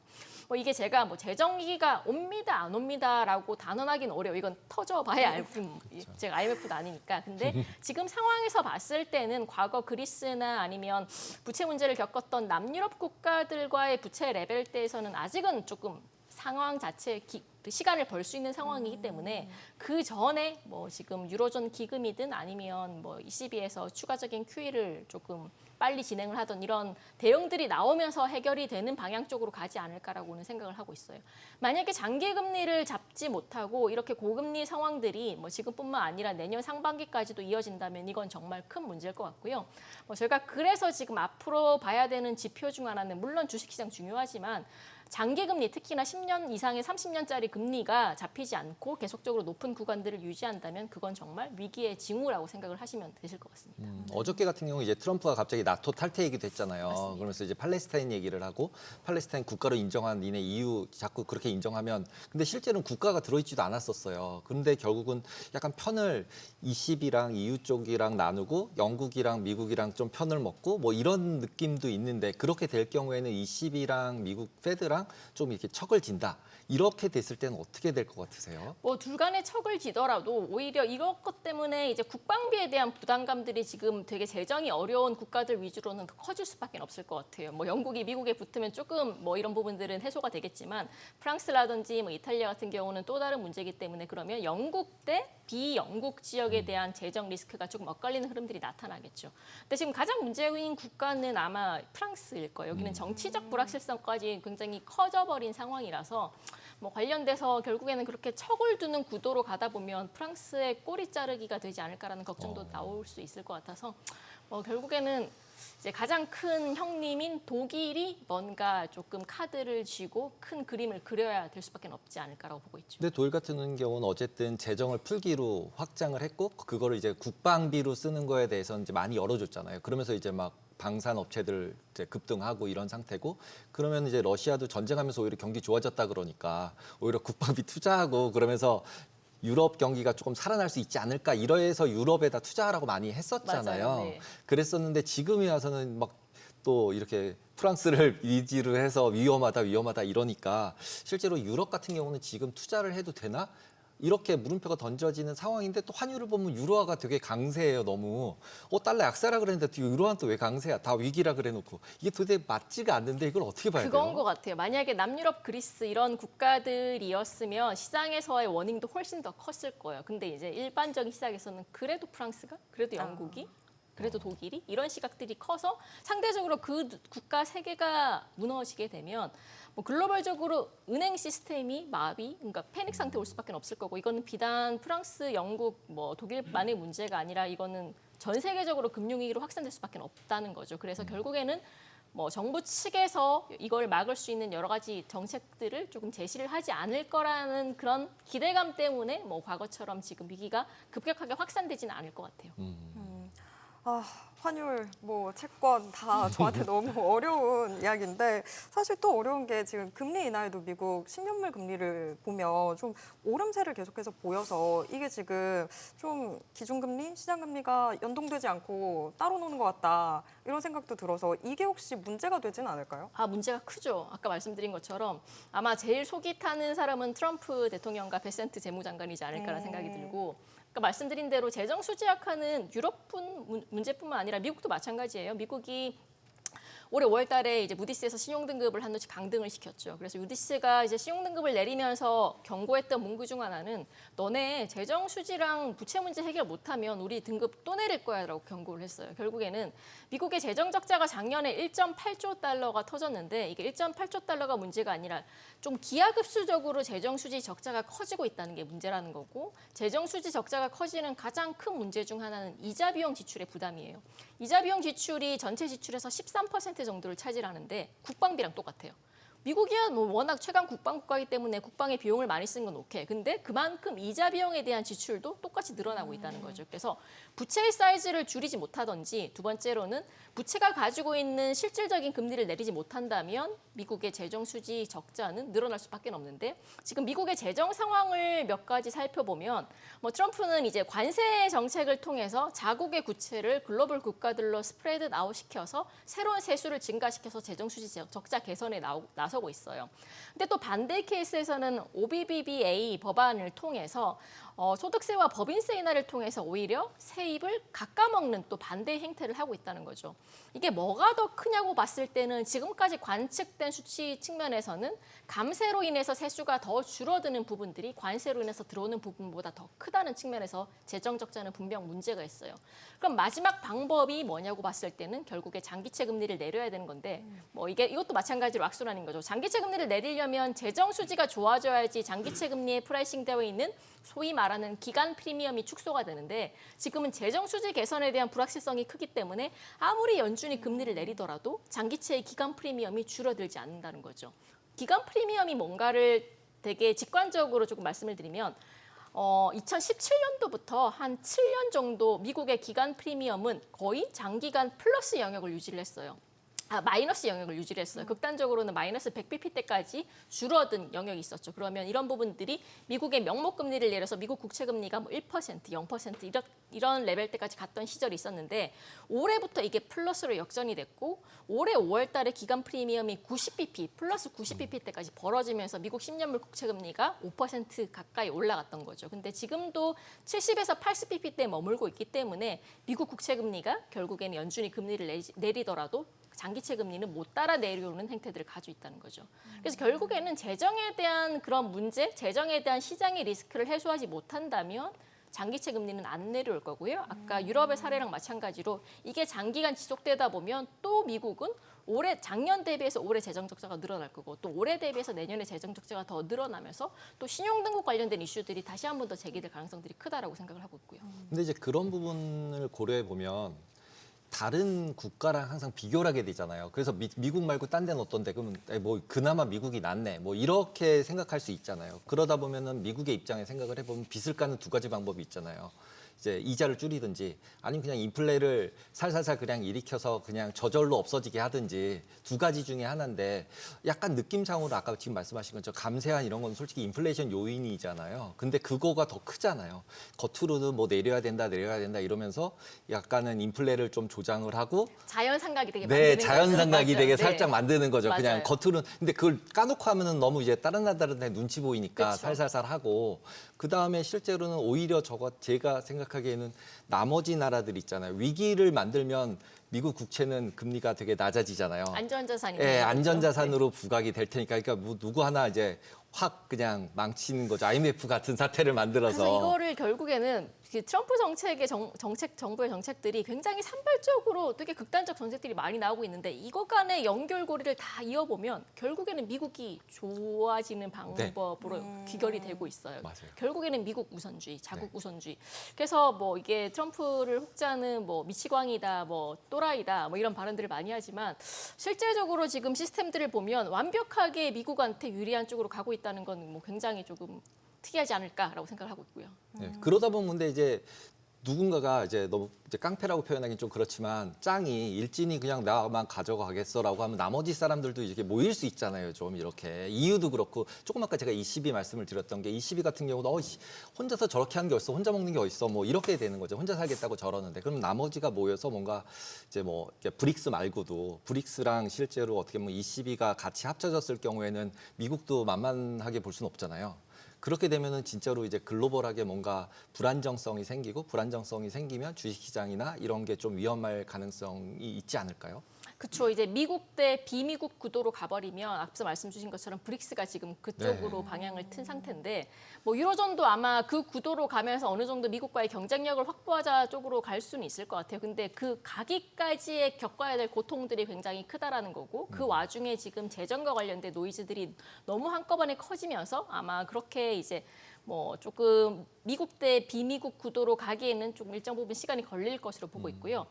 뭐 이게 제가 뭐 재정위기가 옵니다 안 옵니다라고 단언하기는 어려워. 이건 터져봐야 알 뿐. 제가 IMF도 아니니까. 근데 지금 상황에서 봤을 때는 과거 그리스나 아니면 부채 문제를 겪었던 남유럽 국가들과의 부채 레벨대에서는 아직은 조금 상황 자체에 시간을 벌 수 있는 상황이기 때문에 그 전에 뭐 지금 유로존 기금이든 아니면 뭐 ECB에서 추가적인 QE를 조금 빨리 진행을 하던 이런 대응들이 나오면서 해결이 되는 방향 쪽으로 가지 않을까라고는 생각을 하고 있어요. 만약에 장기 금리를 잡지 못하고 이렇게 고금리 상황들이 뭐 지금뿐만 아니라 내년 상반기까지도 이어진다면 이건 정말 큰 문제일 것 같고요. 뭐 저희가 그래서 지금 앞으로 봐야 되는 지표 중 하나는 물론 주식시장 중요하지만 장기금리 특히나 10년 이상의 30년짜리 금리가 잡히지 않고 계속적으로 높은 구간들을 유지한다면 그건 정말 위기의 징후라고 생각을 하시면 되실 것 같습니다. 어저께 같은 경우 이제 트럼프가 갑자기 나토 탈퇴 얘기도 했잖아요. 맞습니다. 그러면서 이제 팔레스타인 얘기를 하고 팔레스타인 국가로 인정한 니네 EU 자꾸 그렇게 인정하면 근데 실제로는 국가가 들어있지도 않았었어요. 그런데 결국은 약간 편을 20이랑 EU 쪽이랑 나누고 영국이랑 미국이랑 좀 편을 먹고 뭐 이런 느낌도 있는데 그렇게 될 경우에는 20이랑 미국 페드랑 좀 이렇게 척을 진다. 이렇게 됐을 때는 어떻게 될 것 같으세요? 뭐 둘 간에 척을 지더라도 오히려 이것 때문에 이제 국방비에 대한 부담감들이 지금 되게 재정이 어려운 국가들 위주로는 더 커질 수밖에 없을 것 같아요. 뭐 영국이 미국에 붙으면 조금 뭐 이런 부분들은 해소가 되겠지만 프랑스라든지 뭐 이탈리아 같은 경우는 또 다른 문제이기 때문에 그러면 영국 대 비영국 지역에 대한 재정 리스크가 조금 엇갈리는 흐름들이 나타나겠죠. 근데 지금 가장 문제인 국가는 아마 프랑스일 거예요. 여기는 정치적 불확실성까지 굉장히 커져버린 상황이라서 뭐 관련돼서 결국에는 그렇게 척을 두는 구도로 가다 보면 프랑스의 꼬리 자르기가 되지 않을까라는 걱정도 나올 수 있을 것 같아서 결국에는 이제 가장 큰 형님인 독일이 뭔가 조금 카드를 쥐고 큰 그림을 그려야 될 수밖에 없지 않을까라고 보고 있죠. 근데 독일 같은 경우는 어쨌든 재정을 풀기로 확장을 했고 그거를 이제 국방비로 쓰는 거에 대해서는 이제 많이 열어줬잖아요. 그러면서 이제 막 방산 업체들 이제 급등하고 이런 상태고 그러면 이제 러시아도 전쟁하면서 오히려 경기 좋아졌다 그러니까 오히려 국방비 투자하고 그러면서 유럽 경기가 조금 살아날 수 있지 않을까 이러해서 유럽에다 투자하라고 많이 했었잖아요. 맞아요. 네. 그랬었는데 지금에 와서는 막 또 이렇게 프랑스를 위주로 해서 위험하다 이러니까 실제로 유럽 같은 경우는 지금 투자를 해도 되나? 이렇게 물음표가 던져지는 상황인데 또 환율을 보면 유로화가 되게 강세예요, 너무. 달러 약세라 그랬는데 유로화는 또 왜 강세야? 다 위기라 그래놓고. 이게 도대체 맞지가 않는데 이걸 어떻게 봐야 돼요? 그건 것 같아요. 만약에 남유럽, 그리스 이런 국가들이었으면 시장에서의 워닝도 훨씬 더 컸을 거예요. 근데 이제 일반적인 시장에서는 그래도 프랑스가, 그래도 영국이, 그래도 독일이 이런 시각들이 커서 상대적으로 그 국가 세 개가 무너지게 되면 뭐 글로벌적으로 은행 시스템이 마비, 그러니까 패닉 상태 올 수밖에 없을 거고 이거는 비단 프랑스, 영국, 뭐 독일만의 문제가 아니라 이거는 전 세계적으로 금융위기로 확산될 수밖에 없다는 거죠. 그래서 결국에는 뭐 정부 측에서 이걸 막을 수 있는 여러 가지 정책들을 조금 제시를 하지 않을 거라는 그런 기대감 때문에 뭐 과거처럼 지금 위기가 급격하게 확산되지는 않을 것 같아요. 환율, 뭐 채권 다 저한테 너무 어려운 이야기인데 사실 또 어려운 게 지금 금리 인하에도 미국 10년물 금리를 보면 좀 오름세를 계속해서 보여서 이게 지금 좀 기준금리, 시장금리가 연동되지 않고 따로 노는 것 같다 이런 생각도 들어서 이게 혹시 문제가 되지는 않을까요? 문제가 크죠. 아까 말씀드린 것처럼 아마 제일 속이 타는 사람은 트럼프 대통령과 베센트 재무장관이지 않을까라는 생각이 들고 그러니까 말씀드린 대로 재정 수지 약화는 유럽 문제뿐만 아니라 미국도 마찬가지예요. 미국이 올해 5월 달에 이제 무디스에서 신용 등급을 한없이 강등을 시켰죠. 그래서 무디스가 이제 신용 등급을 내리면서 경고했던 문구 중 하나는 너네 재정 수지랑 부채 문제 해결 못하면 우리 등급 또 내릴 거야라고 경고를 했어요. 결국에는 미국의 재정 적자가 작년에 1.8조 달러가 터졌는데 이게 1.8조 달러가 문제가 아니라 좀 기하급수적으로 재정 수지 적자가 커지고 있다는 게 문제라는 거고 재정 수지 적자가 커지는 가장 큰 문제 중 하나는 이자 비용 지출의 부담이에요. 이자 비용 지출이 전체 지출에서 13% 정도를 차지하는데 국방비랑 똑같아요. 미국이야 뭐 워낙 최강 국방 국가이기 때문에 국방에 비용을 많이 쓰는 건 오케이. 근데 그만큼 이자 비용에 대한 지출도 똑같이 늘어나고 있다는 거죠. 그래서 부채의 사이즈를 줄이지 못하든지 두 번째로는 부채가 가지고 있는 실질적인 금리를 내리지 못한다면 미국의 재정 수지 적자는 늘어날 수밖에 없는데 지금 미국의 재정 상황을 몇 가지 살펴보면 뭐 트럼프는 이제 관세 정책을 통해서 자국의 국채를 글로벌 국가들로 스프레드 아웃 시켜서 새로운 세수를 증가시켜서 재정 수지 적자 개선에 나서고 있어요. 근데 또 반대 케이스에서는 OBBBA 법안을 통해서 소득세와 법인세 인하를 통해서 오히려 세입을 깎아먹는 또 반대 행태를 하고 있다는 거죠. 이게 뭐가 더 크냐고 봤을 때는 지금까지 관측된 수치 측면에서는 감세로 인해서 세수가 더 줄어드는 부분들이 관세로 인해서 들어오는 부분보다 더 크다는 측면에서 재정 적자는 분명 문제가 있어요. 그럼 마지막 방법이 뭐냐고 봤을 때는 결국에 장기채 금리를 내려야 되는 건데 뭐 이것도 마찬가지로 악순환인 거죠. 장기채 금리를 내리려면 재정 수지가 좋아져야지 장기채 금리에 프라이싱 되어 있는 소위 말하는 기간 프리미엄이 축소가 되는데 지금은 재정 수지 개선에 대한 불확실성이 크기 때문에 아무리 연준이 금리를 내리더라도 장기채의 기간 프리미엄이 줄어들지 않는다는 거죠. 기간 프리미엄이 뭔가를 되게 직관적으로 조금 말씀을 드리면 2017년도부터 한 7년 정도 미국의 기간 프리미엄은 거의 장기간 플러스 영역을 유지를 했어요. 마이너스 영역을 유지를 했어요. 극단적으로는 마이너스 100bp 때까지 줄어든 영역이 있었죠. 그러면 이런 부분들이 미국의 명목 금리를 내려서 미국 국채 금리가 뭐 1%, 0% 이런 레벨 때까지 갔던 시절이 있었는데 올해부터 이게 플러스로 역전이 됐고 올해 5월 달에 기간 프리미엄이 90bp, 플러스 90bp 때까지 벌어지면서 미국 10년물 국채 금리가 5% 가까이 올라갔던 거죠. 근데 지금도 70에서 80bp 대 머물고 있기 때문에 미국 국채 금리가 결국에는 연준이 금리를 내리더라도 장기채 금리는 못 따라 내려오는 행태들을 가지고 있다는 거죠. 그래서 결국에는 재정에 대한 그런 문제, 재정에 대한 시장의 리스크를 해소하지 못한다면 장기채 금리는 안 내려올 거고요. 아까 유럽의 사례랑 마찬가지로 이게 장기간 지속되다 보면 또 미국은 작년 대비해서 올해 재정 적자가 늘어날 거고 또 올해 대비해서 내년에 재정 적자가 더 늘어나면서 또 신용등급 관련된 이슈들이 다시 한 번 더 제기될 가능성들이 크다라고 생각을 하고 있고요. 근데 이제 그런 부분을 고려해 보면 다른 국가랑 항상 비교를 하게 되잖아요. 그래서 미국 말고 딴 데는 어떤데? 그러면 뭐 그나마 미국이 낫네. 뭐 이렇게 생각할 수 있잖아요. 그러다 보면은 미국의 입장에 생각을 해보면 빚을 까는 두 가지 방법이 있잖아요. 이제 이자를 줄이든지 아니면 그냥 인플레를 살살살 그냥 일으켜서 그냥 저절로 없어지게 하든지 두 가지 중에 하나인데 약간 느낌상으로 아까 지금 말씀하신 것처럼 감세한 이런 건 솔직히 인플레이션 요인이잖아요. 근데 그거가 더 크잖아요. 겉으로는 뭐 내려야 된다 이러면서 약간은 인플레를 좀 조장을 하고 자연상각이 되게 만드는 거죠. 자연상각이 되게 맞아요. 살짝 만드는 거죠. 맞아요. 그냥 겉으로는 근데 그걸 까놓고 하면은 너무 이제 다른 나라들한테 눈치 보이니까 그쵸. 살살살 하고 그 다음에 실제로는 오히려 제가 생각하기에는 나머지 나라들 있잖아요. 위기를 만들면 미국 국채는 금리가 되게 낮아지잖아요. 안전자산이 예, 되는 거죠. 안전자산으로 부각이 될 테니까 그러니까 뭐 누구 하나 이제 확 그냥 망치는 거죠. IMF 같은 사태를 만들어서. 그래서 이거를 결국에는 트럼프 정부의 정책들이 굉장히 산발적으로 되게 극단적 정책들이 많이 나오고 있는데 이것 간의 연결고리를 다 이어보면 결국에는 미국이 좋아지는 방법으로 귀결이 되고 있어요. 맞아요. 결국에는 미국 우선주의, 자국 우선주의. 그래서 뭐 이게 트럼프를 혹자는 뭐 미치광이다, 뭐 또라이다, 뭐 이런 발언들을 많이 하지만 실제적으로 지금 시스템들을 보면 완벽하게 미국한테 유리한 쪽으로 가고 있다는 건 뭐 굉장히 조금 특이하지 않을까라고 생각을 하고 있고요. 네, 그러다 보면 근데 이제 누군가가 이제 너무 이제 깡패라고 표현하기는 좀 그렇지만 짱이 일진이 그냥 나만 가져가겠어라고 하면 나머지 사람들도 이렇게 모일 수 있잖아요. 좀 이렇게 이유도 그렇고 조금 아까 제가 ECB 말씀을 드렸던 게 ECB 같은 경우도 혼자서 저렇게 하는 게 어딨어, 혼자 먹는 게 어딨어, 뭐 이렇게 되는 거죠. 혼자 살겠다고 저러는데 그럼 나머지가 모여서 뭔가 이제 뭐 브릭스 말고도 브릭스랑 실제로 어떻게 보면 ECB가 같이 합쳐졌을 경우에는 미국도 만만하게 볼 수는 없잖아요. 그렇게 되면은 진짜로 이제 글로벌하게 뭔가 불안정성이 생기면 주식시장이나 이런 게 좀 위험할 가능성이 있지 않을까요? 그렇죠. 이제 미국 대 비미국 구도로 가버리면 앞서 말씀 주신 것처럼 브릭스가 지금 그쪽으로 네. 방향을 튼 상태인데 뭐 유로존도 아마 그 구도로 가면서 어느 정도 미국과의 경쟁력을 확보하자 쪽으로 갈 수는 있을 것 같아요. 근데 그 가기까지의 겪어야 될 고통들이 굉장히 크다라는 거고 그 와중에 지금 재정과 관련된 노이즈들이 너무 한꺼번에 커지면서 아마 그렇게 이제 뭐 조금 미국 대 비미국 구도로 가기에는 조금 일정 부분 시간이 걸릴 것으로 보고 있고요.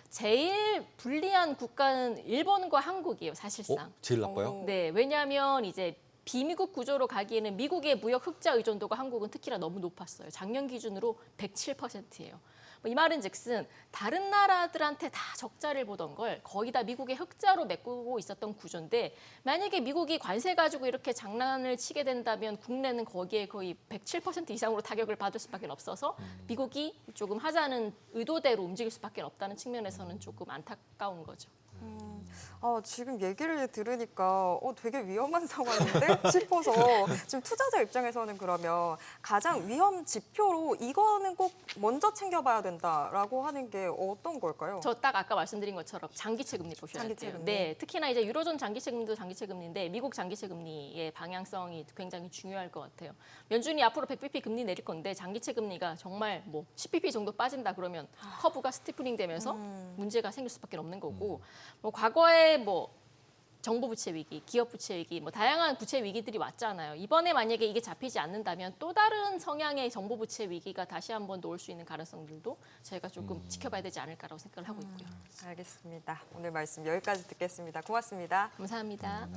제일 불리한 국가는 일본과 한국이에요, 사실상. 제일 나빠요? 오. 네, 왜냐하면 이제 비미국 구조로 가기에는 미국의 무역 흑자 의존도가 한국은 특히나 너무 높았어요. 작년 기준으로 107%예요. 이 말은즉슨 다른 나라들한테 다 적자를 보던 걸 거의 다 미국의 흑자로 메꾸고 있었던 구조인데 만약에 미국이 관세 가지고 이렇게 장난을 치게 된다면 국내는 거기에 거의 107% 이상으로 타격을 받을 수밖에 없어서 미국이 조금 하자는 의도대로 움직일 수밖에 없다는 측면에서는 조금 안타까운 거죠. 지금 얘기를 들으니까 되게 위험한 상황인데 싶어서 지금 투자자 입장에서는 그러면 가장 위험 지표로 이거는 꼭 먼저 챙겨봐야 된다라고 하는 게 어떤 걸까요? 저 딱 아까 말씀드린 것처럼 장기채 금리 보셔야 장기채 돼요. 금리. 네, 특히나 이제 유로존 장기채 금리도 장기채 금리인데 미국 장기채 금리의 방향성이 굉장히 중요할 것 같아요. 연준이 앞으로 100bp 금리 내릴 건데 장기채 금리가 정말 뭐 10bp 정도 빠진다 그러면 커브가 스티프닝 되면서 문제가 생길 수밖에 없는 거고 뭐 과거에 뭐 정부 부채 위기, 기업 부채 위기, 뭐 다양한 부채 위기들이 왔잖아요. 이번에 만약에 이게 잡히지 않는다면 또 다른 성향의 정부 부채 위기가 다시 한번 또 올 수 있는 가능성들도 저희가 조금 지켜봐야 되지 않을까라고 생각을 하고 있고요. 알겠습니다. 오늘 말씀 여기까지 듣겠습니다. 고맙습니다. 감사합니다.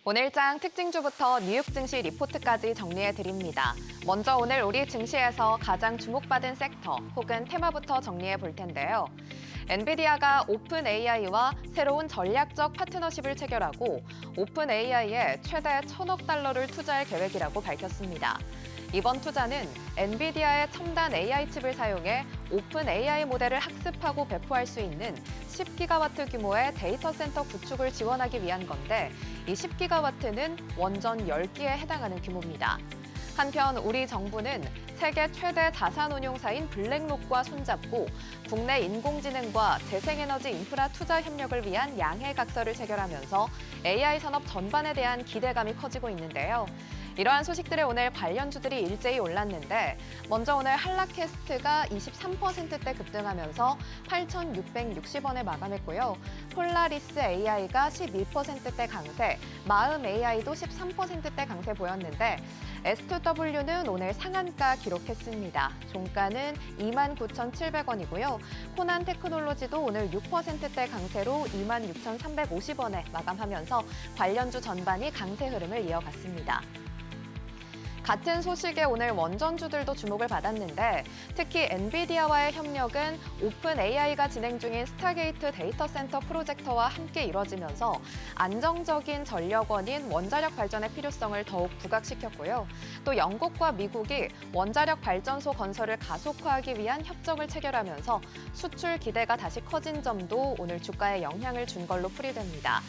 오늘장 특징주부터 뉴욕 증시 리포트까지 정리해드립니다. 먼저 오늘 우리 증시에서 가장 주목받은 섹터 혹은 테마부터 정리해 볼 텐데요. 엔비디아가 오픈 AI와 새로운 전략적 파트너십을 체결하고 오픈 AI에 최대 1,000억 달러를 투자할 계획이라고 밝혔습니다. 이번 투자는 엔비디아의 첨단 AI 칩을 사용해 오픈 AI 모델을 학습하고 배포할 수 있는 10기가와트 규모의 데이터 센터 구축을 지원하기 위한 건데 이 10기가와트는 원전 10기에 해당하는 규모입니다. 한편 우리 정부는 세계 최대 자산 운용사인 블랙록과 손잡고 국내 인공지능과 재생에너지 인프라 투자 협력을 위한 양해각서를 체결하면서 AI 산업 전반에 대한 기대감이 커지고 있는데요. 이러한 소식들에 오늘 관련주들이 일제히 올랐는데 먼저 오늘 한라캐스트가 23%대 급등하면서 8,660원에 마감했고요. 폴라리스 AI가 11%대 강세, 마음 AI도 13%대 강세 보였는데 S2W는 오늘 상한가 기록했습니다. 종가는 29,700원이고요. 코난 테크놀로지도 오늘 6%대 강세로 26,350원에 마감하면서 관련주 전반이 강세 흐름을 이어갔습니다. 같은 소식에 오늘 원전주들도 주목을 받았는데 특히 엔비디아와의 협력은 오픈 AI가 진행 중인 스타게이트 데이터 센터 프로젝터와 함께 이뤄지면서 안정적인 전력원인 원자력 발전의 필요성을 더욱 부각시켰고요. 또 영국과 미국이 원자력 발전소 건설을 가속화하기 위한 협정을 체결하면서 수출 기대가 다시 커진 점도 오늘 주가에 영향을 준 걸로 풀이됩니다.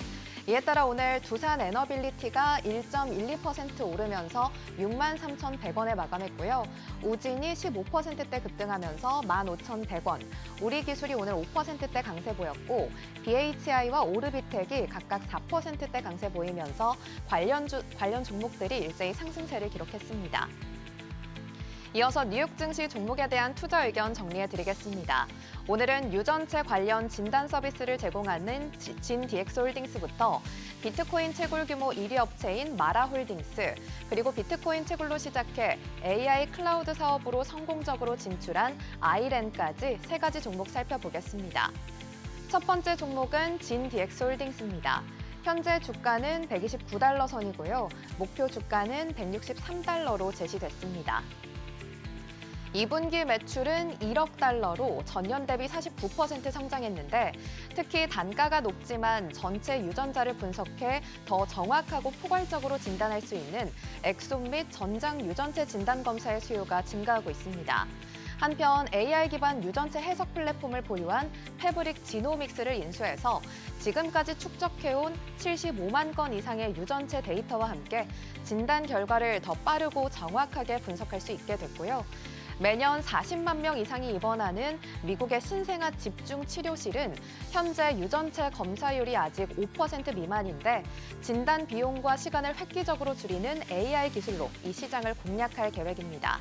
이에 따라 오늘 두산 에너빌리티가 1.12% 오르면서 63,100원에 마감했고요. 우진이 15%대 급등하면서 15,100원, 우리기술이 오늘 5%대 강세 보였고 BHI와 오르비텍이 각각 4%대 강세 보이면서 관련 종목들이 일제히 상승세를 기록했습니다. 이어서 뉴욕 증시 종목에 대한 투자 의견 정리해드리겠습니다. 오늘은 유전체 관련 진단 서비스를 제공하는 진DX홀딩스부터 비트코인 채굴 규모 1위 업체인 마라홀딩스, 그리고 비트코인 채굴로 시작해 AI 클라우드 사업으로 성공적으로 진출한 아이렌까지 세 가지 종목 살펴보겠습니다. 첫 번째 종목은 진DX홀딩스입니다. 현재 주가는 129달러 선이고요. 목표 주가는 163달러로 제시됐습니다. 2분기 매출은 1억 달러로 전년 대비 49% 성장했는데 특히 단가가 높지만 전체 유전자를 분석해 더 정확하고 포괄적으로 진단할 수 있는 엑손 및 전장 유전체 진단 검사의 수요가 증가하고 있습니다. 한편 AI 기반 유전체 해석 플랫폼을 보유한 패브릭 지노믹스를 인수해서 지금까지 축적해온 75만 건 이상의 유전체 데이터와 함께 진단 결과를 더 빠르고 정확하게 분석할 수 있게 됐고요. 매년 40만 명 이상이 입원하는 미국의 신생아 집중 치료실은 현재 유전체 검사율이 아직 5% 미만인데 진단 비용과 시간을 획기적으로 줄이는 AI 기술로 이 시장을 공략할 계획입니다.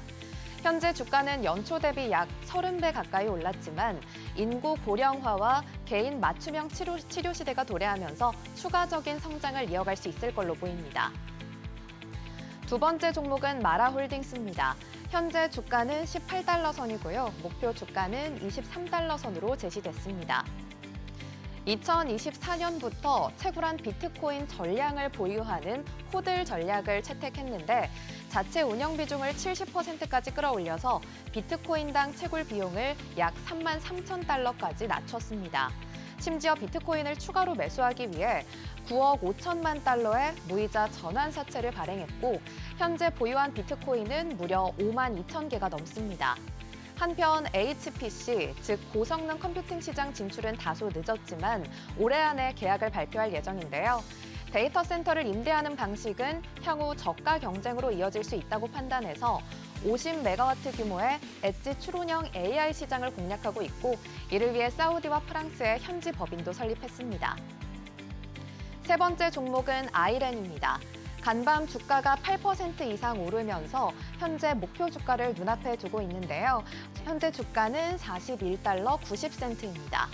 현재 주가는 연초 대비 약 30배 가까이 올랐지만 인구 고령화와 개인 맞춤형 치료 시대가 도래하면서 추가적인 성장을 이어갈 수 있을 걸로 보입니다. 두 번째 종목은 마라홀딩스입니다. 현재 주가는 18달러 선이고요. 목표 주가는 23달러 선으로 제시됐습니다. 2024년부터 채굴한 비트코인 전량을 보유하는 호들 전략을 채택했는데 자체 운영 비중을 70%까지 끌어올려서 비트코인당 채굴 비용을 약 33,000달러까지 낮췄습니다. 심지어 비트코인을 추가로 매수하기 위해 9억 5천만 달러의 무이자 전환 사채를 발행했고 현재 보유한 비트코인은 무려 5만 2천 개가 넘습니다. 한편 HPC, 즉 고성능 컴퓨팅 시장 진출은 다소 늦었지만 올해 안에 계약을 발표할 예정인데요. 데이터 센터를 임대하는 방식은 향후 저가 경쟁으로 이어질 수 있다고 판단해서 50메가와트 규모의 엣지 추론형 AI 시장을 공략하고 있고 이를 위해 사우디와 프랑스의 현지 법인도 설립했습니다. 세 번째 종목은 아이렌입니다. 간밤 주가가 8% 이상 오르면서 현재 목표 주가를 눈앞에 두고 있는데요. 현재 주가는 41달러 90센트입니다.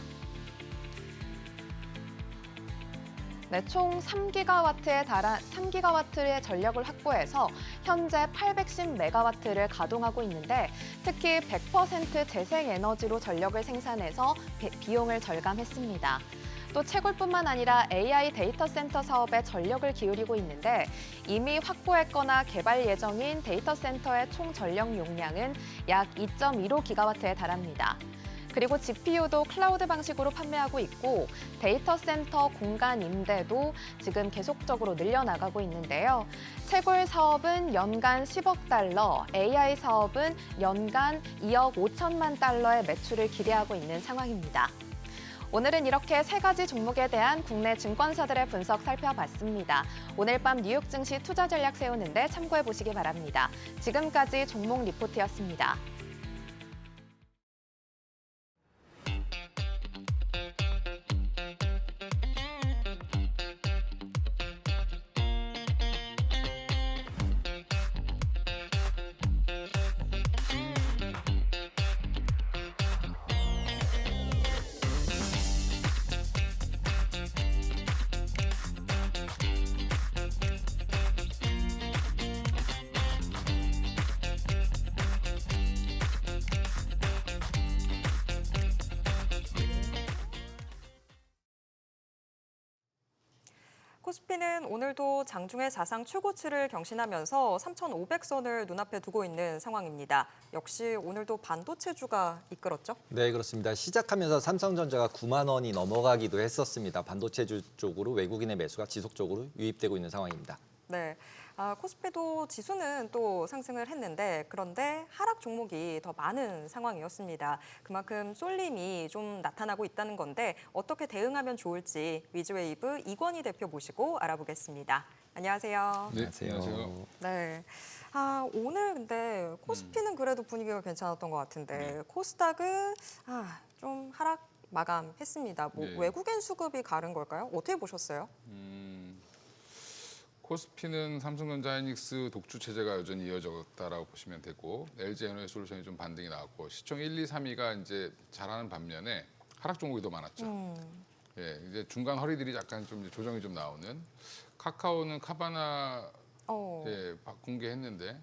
네, 총 3기가와트의 전력을 확보해서 현재 810메가와트를 가동하고 있는데 특히 100% 재생에너지로 전력을 생산해서 비용을 절감했습니다. 또 채굴뿐만 아니라 AI 데이터 센터 사업에 전력을 기울이고 있는데 이미 확보했거나 개발 예정인 데이터 센터의 총 전력 용량은 약 2.15기가와트에 달합니다. 그리고 GPU도 클라우드 방식으로 판매하고 있고 데이터 센터 공간 임대도 지금 계속적으로 늘려나가고 있는데요. 채굴 사업은 연간 10억 달러, AI 사업은 연간 2억 5천만 달러의 매출을 기대하고 있는 상황입니다. 오늘은 이렇게 세 가지 종목에 대한 국내 증권사들의 분석 살펴봤습니다. 오늘 밤 뉴욕 증시 투자 전략 세우는데 참고해 보시기 바랍니다. 지금까지 종목 리포트였습니다. 코스피는 오늘도 장중에 사상 최고치를 경신하면서 3,500선을 눈앞에 두고 있는 상황입니다. 역시 오늘도 반도체주가 이끌었죠? 네, 그렇습니다. 시작하면서 삼성전자가 9만 원이 넘어가기도 했었습니다. 반도체주 쪽으로 외국인의 매수가 지속적으로 유입되고 있는 상황입니다. 네. 코스피도 지수는 또 상승을 했는데 그런데 하락 종목이 더 많은 상황이었습니다. 그만큼 쏠림이 좀 나타나고 있다는 건데 어떻게 대응하면 좋을지 위즈웨이브 이권희 대표 모시고 알아보겠습니다. 안녕하세요. 네, 안녕하세요. 네. 오늘 근데 코스피는 그래도 분위기가 괜찮았던 것 같은데 코스닥은 좀 하락 마감했습니다. 네. 외국인 수급이 가른 걸까요? 어떻게 보셨어요? 코스피는 삼성전자 하이닉스 독주 체제가 여전히 이어졌다라고 보시면 되고 LG 에너지솔루션이 좀 반등이 나왔고 시총 1, 2, 3위가 이제 잘하는 반면에 하락 종목이 더 많았죠. 예, 이제 중간 허리들이 약간 좀 조정이 좀 나오는 카카오는 카바나 예, 공개했는데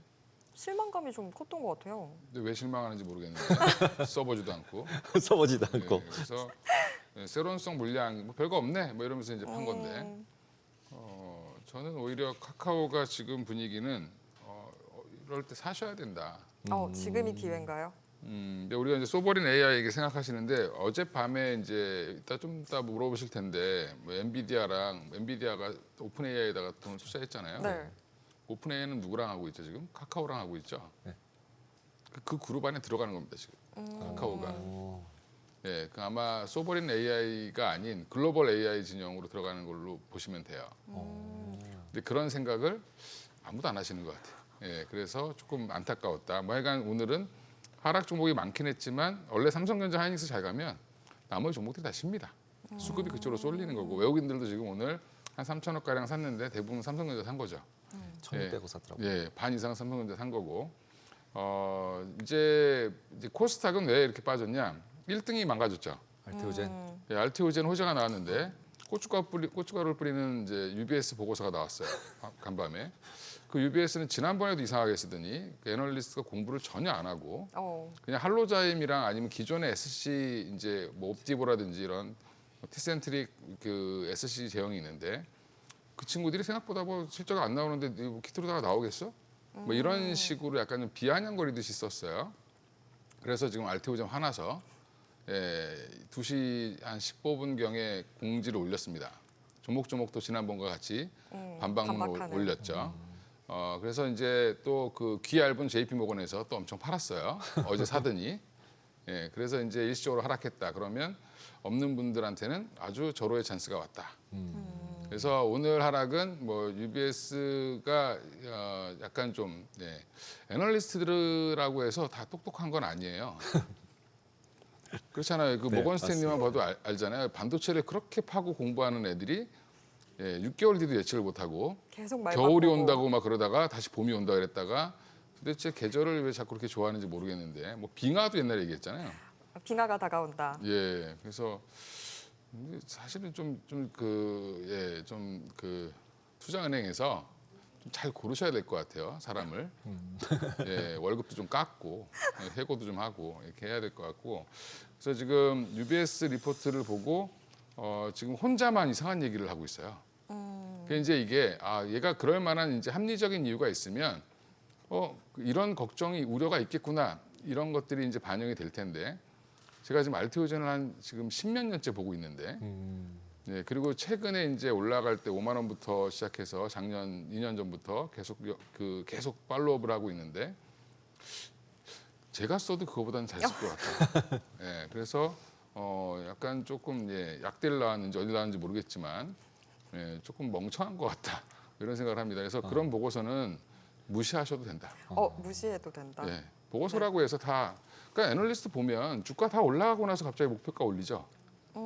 실망감이 좀 컸던 것 같아요. 근데 왜 실망하는지 모르겠는데 써보지도 않고 써보지도 예, 않고. 그래서 세론성 물량 뭐 별거 없네 뭐 이러면서 이제 판 건데 저는 오히려 카카오가 지금 분위기는 이럴 때 사셔야 된다. 지금이 기회인가요? 근데 우리가 이제 소버린 AI 얘기 생각하시는데 어젯밤에 이제 이따 좀 이따 물어보실 텐데 뭐 엔비디아가 오픈 AI에다가 돈을 투자했잖아요. 네. 오픈 AI는 누구랑 하고 있죠 지금? 카카오랑 하고 있죠. 네. 그 그룹 안에 들어가는 겁니다 지금. 카카오가. 오. 예, 그 아마 소버린 AI가 아닌 글로벌 AI 진영으로 들어가는 걸로 보시면 돼요. 근데 그런 생각을 아무도 안 하시는 것 같아요. 예, 그래서 조금 안타까웠다. 뭐 하여간 오늘은 하락 종목이 많긴 했지만 원래 삼성전자 하이닉스 잘 가면 나머지 종목들이 다 쉽니다. 수급이 그쪽으로 쏠리는 거고 외국인들도 지금 오늘 한 3천억 가량 샀는데 대부분 삼성전자 산 거죠. 1,600억 샀더라고요. 예, 반 이상 삼성전자 산 거고. 이제 코스닥은 왜 이렇게 빠졌냐? 1등이 망가졌죠. 알테오젠. 예, 알티오젠 호재가 나왔는데 고춧가루를 뿌리는 이제 UBS 보고서가 나왔어요. 간밤에. 그 UBS는 지난번에도 이상하게 쓰더니 그 애널리스트가 공부를 전혀 안 하고 그냥 할로자임이랑 아니면 기존의 SC 이제 뭐 옵티보라든지 이런 티센트릭 그 SC 제형이 있는데 그 친구들이 생각보다 뭐 실적이 안 나오는데 뭐 키트로다가 나오겠어? 뭐 이런 식으로 약간 좀 비아냥거리듯이 썼어요. 그래서 지금 알테오젠 화나서 2시 한 15분경에 공지를 올렸습니다. 조목조목도 지난번과 같이 반박문을 반박하는. 올렸죠. 그래서 이제 또 그 귀 얇은 JP 모건에서 또 엄청 팔았어요. 어제 사더니. 예, 그래서 이제 일시적으로 하락했다. 그러면 없는 분들한테는 아주 절호의 찬스가 왔다. 그래서 오늘 하락은 뭐 UBS가 약간 좀 애널리스트들하고 해서 다 똑똑한 건 아니에요. 그렇잖아요. 그 네, 모건 스탠리만 봐도 알잖아요. 반도체를 그렇게 파고 공부하는 애들이 6개월 뒤도 예측을 못하고 계속 말 겨울이 바꾸고. 온다고 막 그러다가 다시 봄이 온다 그랬다가 도대체 계절을 왜 자꾸 그렇게 좋아하는지 모르겠는데 뭐 빙하도 옛날에 얘기했잖아요. 빙하가 다가온다. 예, 그래서 사실은 좀 그 투자은행에서 좀 잘 고르셔야 될 것 같아요, 사람을. 예, 월급도 좀 깎고 해고도 좀 하고 이렇게 해야 될 것 같고. 그래서 지금 UBS 리포트를 보고 지금 혼자만 이상한 얘기를 하고 있어요. 이제 이게 얘가 그럴 만한 이제 합리적인 이유가 있으면 이런 걱정이 우려가 있겠구나 이런 것들이 이제 반영이 될 텐데 제가 지금 알테오젠을 한 지금 10몇 년째 보고 있는데 네, 그리고 최근에 이제 올라갈 때 5만 원부터 시작해서 작년 2년 전부터 계속 팔로우업을 하고 있는데 제가 써도 그거보다는 잘 쓸 것 같아요. 예, 그래서 약간 조금 약대를 나왔는지 어디 나왔는지 모르겠지만 조금 멍청한 것 같다 이런 생각을 합니다. 그래서 그런 보고서는 무시하셔도 된다. 무시해도 된다. 예, 보고서라고 해서 다 그러니까 애널리스트 보면 주가 다 올라가고 나서 갑자기 목표가 올리죠.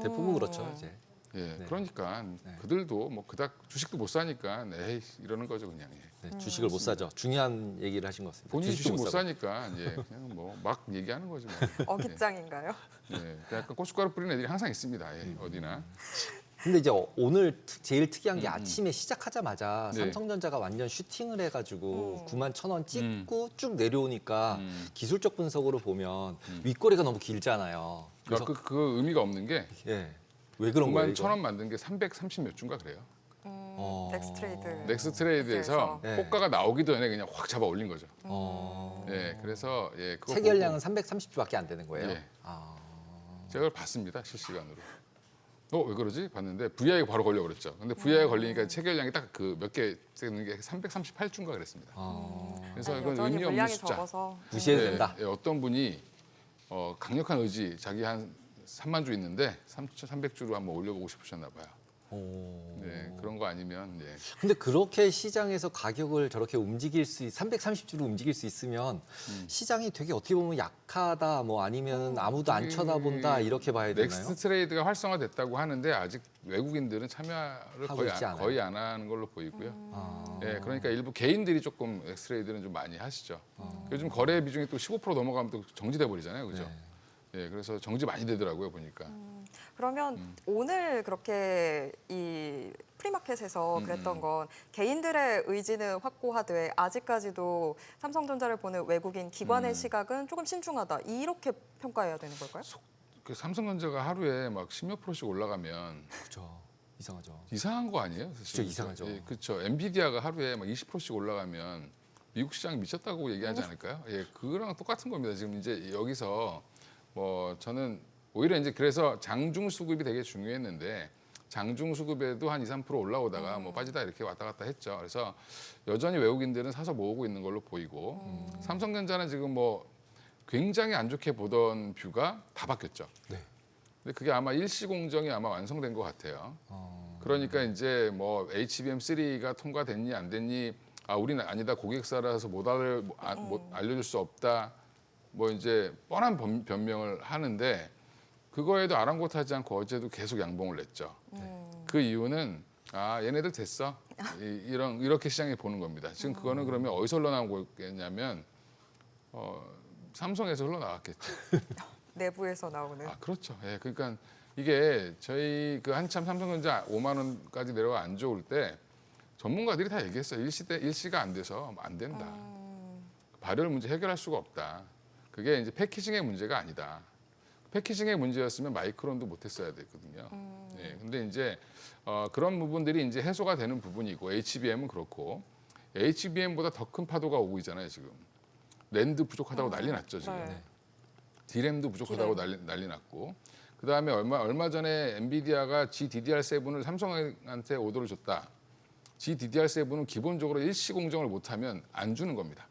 대부분 그렇죠, 이제. 예, 네. 그러니까 네. 그들도 뭐 그닥 주식도 못 사니까 에이 이러는 거죠 그냥. 예. 네, 주식을 못 사죠. 중요한 얘기를 하신 것 같습니다. 본인이 주식 못 사고. 사니까 그냥 뭐 막 얘기하는 거지 뭐. 어깃장인가요? 예, 약간 고춧가루 뿌리는 애들이 항상 있습니다. 예, 어디나. 근데 이제 오늘 제일 특이한 게 아침에 시작하자마자 네. 삼성전자가 완전 슈팅을 해가지고 91,000원 찍고 음. 쭉 내려오니까 기술적 분석으로 보면 윗꼬리가 너무 길잖아요. 그래서 그 의미가 없는 게 왜 그런 거예요? 9만 1,000원 만든 게 330 몇 주인가 그래요. 넥스트레이드. 넥스트레이드에서 네. 호가가 나오기도 전에 그냥 확 잡아 올린 거죠. 어... 예, 그래서 그거 체결량은 330주밖에 안 되는 거예요. 예. 아... 제가 그걸 봤습니다 실시간으로. 왜 그러지? 봤는데 VI가 바로 걸려버렸죠. 근데 VI가 걸리니까 체결량이 딱 그 몇 개 되는 게 338주인가 그랬습니다. 그래서 이건 여전히 의미 없는 물량이 숫자. 적어서. 무시해도 된다. 어떤 분이 강력한 의지, 자기 한 3만 주 있는데 3,300주로 한번 올려보고 싶으셨나 봐요. 오... 네, 그런 거 아니면 근데 그렇게 시장에서 가격을 저렇게 330주로 움직일 수 있으면 시장이 되게 어떻게 보면 약하다 뭐 아니면 아무도 안 쳐다본다 이렇게 봐야 되나요? 넥스트 트레이드가 활성화됐다고 하는데 아직 외국인들은 참여를 하고 있지 않아요. 거의 안 하는 걸로 보이고요. 아... 네, 그러니까 일부 개인들이 조금 넥스트 트레이드는 좀 많이 하시죠. 요즘 거래 비중이 또 15% 넘어가면 또 정지돼 버리잖아요, 그죠? 예, 그래서 정지 많이 되더라고요 보니까. 그러면 오늘 그렇게 이 프리마켓에서 그랬던 건 개인들의 의지는 확고하되 아직까지도 삼성전자를 보는 외국인 기관의 시각은 조금 신중하다. 이렇게 평가해야 되는 걸까요? 그 삼성전자가 하루에 막 10몇 %씩 올라가면 그죠. 이상한 거 아니에요? 사실. 진짜 이상하죠. 예, 그렇죠. 엔비디아가 하루에 막 20%씩 올라가면 미국 시장이 미쳤다고 얘기하지 않을까요? 예, 그거랑 똑같은 겁니다. 지금 이제 여기서 뭐 저는 오히려 이제 그래서 장중 수급이 되게 중요했는데 장중 수급에도 한 2, 3% 올라오다가 뭐 빠지다 이렇게 왔다 갔다 했죠. 그래서 여전히 외국인들은 사서 모으고 있는 걸로 보이고 삼성전자는 지금 뭐 굉장히 안 좋게 보던 뷰가 다 바뀌었죠. 네. 근데 그게 아마 일시 공정이 아마 완성된 것 같아요. 그러니까 이제 뭐 HBM3가 통과됐니 안 됐니, 아 우리는 아니다 고객사라서 모달을 알려줄 수 없다, 뭐 이제 뻔한 변명을 하는데 그거에도 아랑곳하지 않고 어제도 계속 양봉을 냈죠. 그 이유는 아 얘네들 됐어, 이렇게 시장이 보는 겁니다. 지금 그거는 그러면 어디서 흘러나온 거겠냐면 삼성에서 흘러나왔겠죠. 내부에서 나오는. 아 그렇죠. 예, 그러니까 이게 저희 그 한참 삼성전자 5만 원까지 내려가 안 좋을 때 전문가들이 다 얘기했어요. 일시가 안 돼서 안 된다. 발열 문제 해결할 수가 없다. 그게 이제 패키징의 문제가 아니다. 패키징의 문제였으면 마이크론도 못했어야 됐거든요. 예, 근데 이제 그런 부분들이 이제 해소가 되는 부분이고 HBM은 그렇고 HBM보다 더 큰 파도가 오고 있잖아요 지금. 랜드 부족하다고 난리 났죠 지금. 네. D램도 부족하다고 난리 났고, 그 다음에 얼마 전에 엔비디아가 GDDR7을 삼성한테 오더를 줬다. GDDR7은 기본적으로 일시 공정을 못하면 안 주는 겁니다.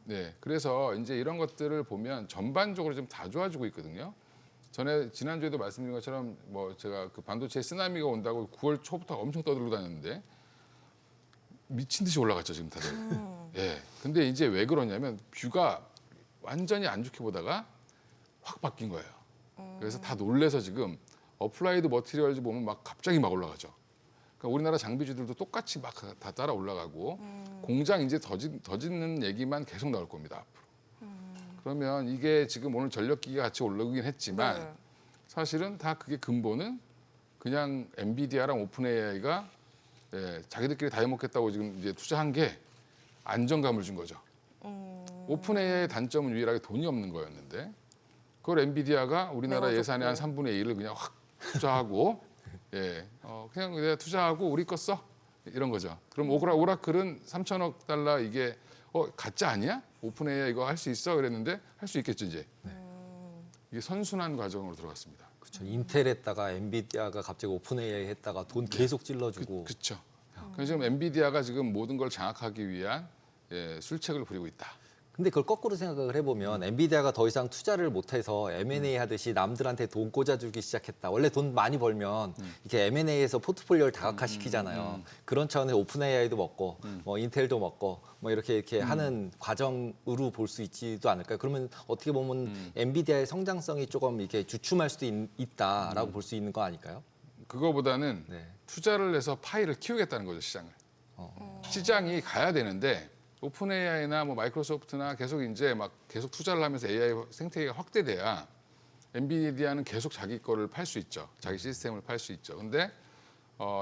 네, 그래서 이제 이런 것들을 보면 전반적으로 좀 다 좋아지고 있거든요. 지난주에도 말씀드린 것처럼 뭐 제가 그 반도체 쓰나미가 온다고 9월 초부터 엄청 떠들고 다녔는데 미친 듯이 올라갔죠 지금 다들. 예, 근데 이제 왜 그러냐면 뷰가 완전히 안 좋게 보다가 확 바뀐 거예요. 그래서 다 놀래서 지금 어플라이드 머티리얼즈 보면 막 갑자기 막 올라가죠. 그러니까 우리나라 장비주들도 똑같이 막 다 따라 올라가고 공장 이제 더 짓는 얘기만 계속 나올 겁니다 앞으로. 그러면 이게 지금 오늘 전력기가 같이 올라오긴 했지만 네. 사실은 다 그게 근본은 그냥 엔비디아랑 오픈 AI가 자기들끼리 다 해먹겠다고 지금 이제 투자한 게 안정감을 준 거죠. 오픈 AI의 단점은 유일하게 돈이 없는 거였는데 그걸 엔비디아가 우리나라 예산의 한 3분의 1을 그냥 확 투자하고 그냥 내가 투자하고 우리 거 써 이런 거죠. 그럼 오라클은 3천억 달러 이게 가짜 아니야? 오픈 AI 이거 할 수 있어? 그랬는데 할 수 있겠죠 이제. 이게 선순환 과정으로 들어갔습니다. 그렇죠. 인텔 했다가 엔비디아가 갑자기 오픈 AI 했다가 돈 계속 찔러주고. 그렇죠. 그래서 지금 엔비디아가 지금 모든 걸 장악하기 위한 술책을 부리고 있다. 근데 그걸 거꾸로 생각을 해보면 엔비디아가 더 이상 투자를 못해서 M&A 하듯이 남들한테 돈 꽂아주기 시작했다. 원래 돈 많이 벌면 이렇게 M&A에서 포트폴리오를 다각화시키잖아요. 그런 차원에서 오픈 AI도 먹고 뭐 인텔도 먹고 뭐 이렇게 하는 과정으로 볼 수 있지도 않을까요? 그러면 어떻게 보면 엔비디아의 성장성이 조금 이렇게 주춤할 수도 있다라고 볼 수 있는 거 아닐까요? 그거보다는 네. 투자를 해서 파이를 키우겠다는 거죠 시장을. 시장이 가야 되는데 오픈 AI나 뭐 마이크로소프트나 계속 이제 막 계속 투자를 하면서 AI 생태계가 확대돼야 엔비디아는 계속 자기 거를 팔 수 있죠. 자기 시스템을 팔 수 있죠. 근데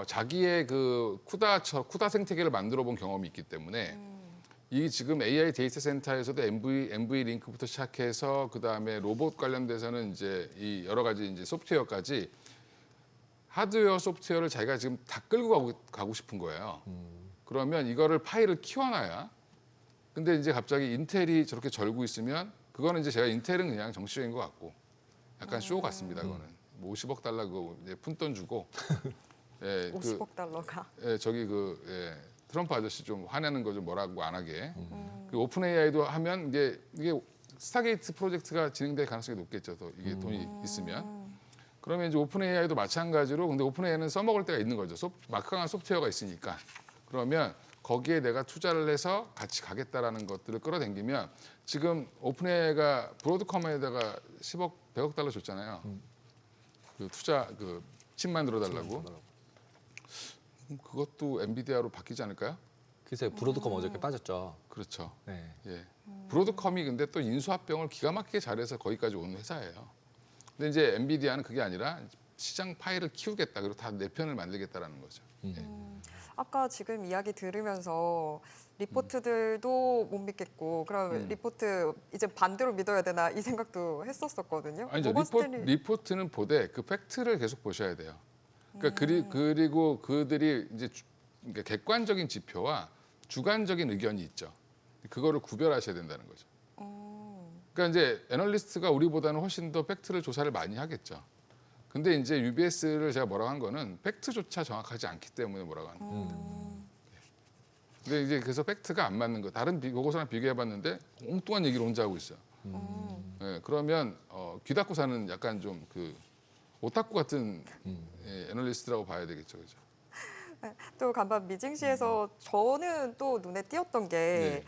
자기의 그 쿠다 생태계를 만들어 본 경험이 있기 때문에 이 지금 AI 데이터 센터에서도 MV 링크부터 시작해서 그 다음에 로봇 관련돼서는 이제 이 여러 가지 이제 소프트웨어까지 하드웨어 소프트웨어를 자기가 지금 다 끌고 가고 싶은 거예요. 그러면 이거를 파일을 키워놔야. 근데 이제 갑자기 인텔이 저렇게 절고 있으면 그거는 이제 제가 인텔은 그냥 정치적인 것 같고 약간 쇼 같습니다. 그거는 뭐 50억 달러 그거 이제 푼돈 주고 50억 달러가. 저기 트럼프 아저씨 좀 화내는 거 좀 뭐라고 안 하게. 그 오픈 AI도 하면 이게 스타게이트 프로젝트가 진행될 가능성이 높겠죠. 더 이게 돈이 있으면. 그러면 이제 오픈 AI도 마찬가지로 근데 오픈 AI는 써먹을 때가 있는 거죠. 막강한 소프트웨어가 있으니까. 그러면 거기에 내가 투자를 해서 같이 가겠다라는 것들을 끌어당기면 지금 오픈 AI가 브로드컴에다가 10억, 100억 달러 줬잖아요. 그 투자 칩 만들어 달라고. 그것도 엔비디아로 바뀌지 않을까요? 그래서 브로드컴 어저께 빠졌죠. 그렇죠. 네. 예. 브로드컴이 근데 또 인수합병을 기가 막히게 잘해서 거기까지 온 회사예요. 근데 이제 엔비디아는 그게 아니라 시장 파이를 키우겠다. 그리고 다 내 편을 만들겠다라는 거죠. 아까 지금 이야기 들으면서 리포트들도 못 믿겠고 그럼 리포트 이제 반대로 믿어야 되나 이 생각도 했었었거든요. 아니죠. 리포트는 보되 그 팩트를 계속 보셔야 돼요. 그러니까 그리고 그들이 이제 그러니까 객관적인 지표와 주관적인 의견이 있죠. 그거를 구별하셔야 된다는 거죠. 그러니까 이제 애널리스트가 우리보다는 훨씬 더 팩트를 조사를 많이 하겠죠. 근데 이제 UBS를 제가 뭐라고 한 거는 팩트조차 정확하지 않기 때문에 뭐라고 하는 거예요. 근데 이제 그래서 팩트가 안 맞는 거. 다른 보고서랑 비교해봤는데 엉뚱한 얘기를 혼자 하고 있어요. 예, 그러면 귀 닫고 사는 약간 좀 그 오타쿠 같은 예, 애널리스트라고 봐야 되겠죠, 그죠? 또 간밤 미징시에서 저는 또 눈에 띄었던 게 네.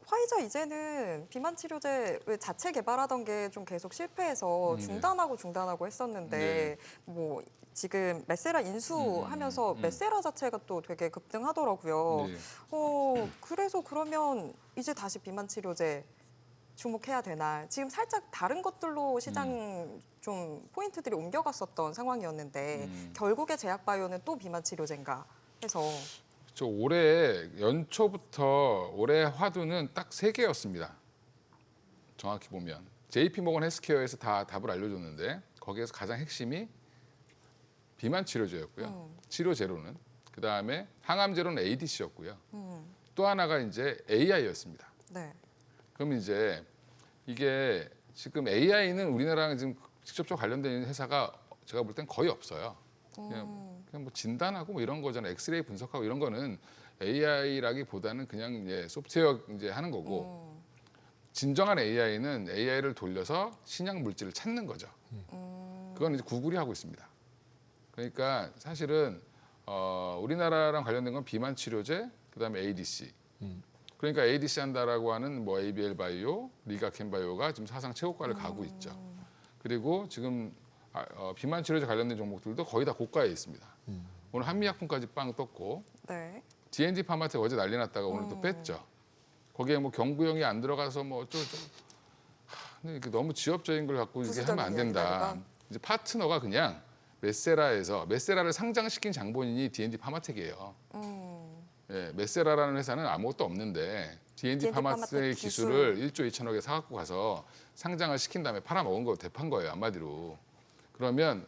화이자 이제는 비만 치료제 자체 개발하던 게 좀 계속 실패해서 네. 중단하고 했었는데 네. 뭐 지금 메세라 인수하면서 메세라 자체가 또 되게 급등하더라고요. 네. 그래서 그러면 이제 다시 비만 치료제 주목해야 되나? 지금 살짝 다른 것들로 시장 좀 포인트들이 옮겨갔었던 상황이었는데 결국에 제약바이오는 또 비만 치료제인가 해서 저 올해 연초부터 올해 화두는 딱 3개였습니다. 정확히 보면 JP모건 헬스케어에서 다 답을 알려줬는데 거기에서 가장 핵심이 비만 치료제였고요. 치료 제로는 그 다음에 항암 제로는 ADC였고요. 또 하나가 이제 AI였습니다. 네. 그럼 이제 이게 지금 AI는 우리나라랑 지금 직접적으로 관련된 회사가 제가 볼 땐 거의 없어요. 그냥 뭐 진단하고 뭐 이런 거잖아요. 엑스레이 분석하고 이런 거는 AI라기보다는 그냥 이제 소프트웨어 이제 하는 거고 진정한 AI는 AI를 돌려서 신약 물질을 찾는 거죠. 그건 이제 구글이 하고 있습니다. 그러니까 사실은 우리나라랑 관련된 건 비만 치료제, 그다음에 ADC. 그러니까 ADC 한다라고 하는 뭐 ABL 바이오, 리가켄 바이오가 지금 사상 최고가를 가고 있죠. 그리고 지금 비만 치료제 관련된 종목들도 거의 다 고가에 있습니다. 오늘 한미약품까지 빵 떴고 네. D&D 파마텍 어제 난리 났다가 오늘 또 뺐죠. 거기에 뭐 경구형이 안 들어가서 뭐 어쩌고 근데 이게 너무 지엽적인 걸 갖고 이게 하면 안 된다. 이야기다니까. 이제 파트너가 그냥 메세라를 상장시킨 장본인이 D&D 파마텍이에요. 예, 메세라라는 회사는 아무것도 없는데 D&D 파마텍 파마텍 기술을 1조 2천억에 사갖고 가서 상장을 시킨 다음에 팔아먹은 거 대판 거예요, 한마디로. 그러면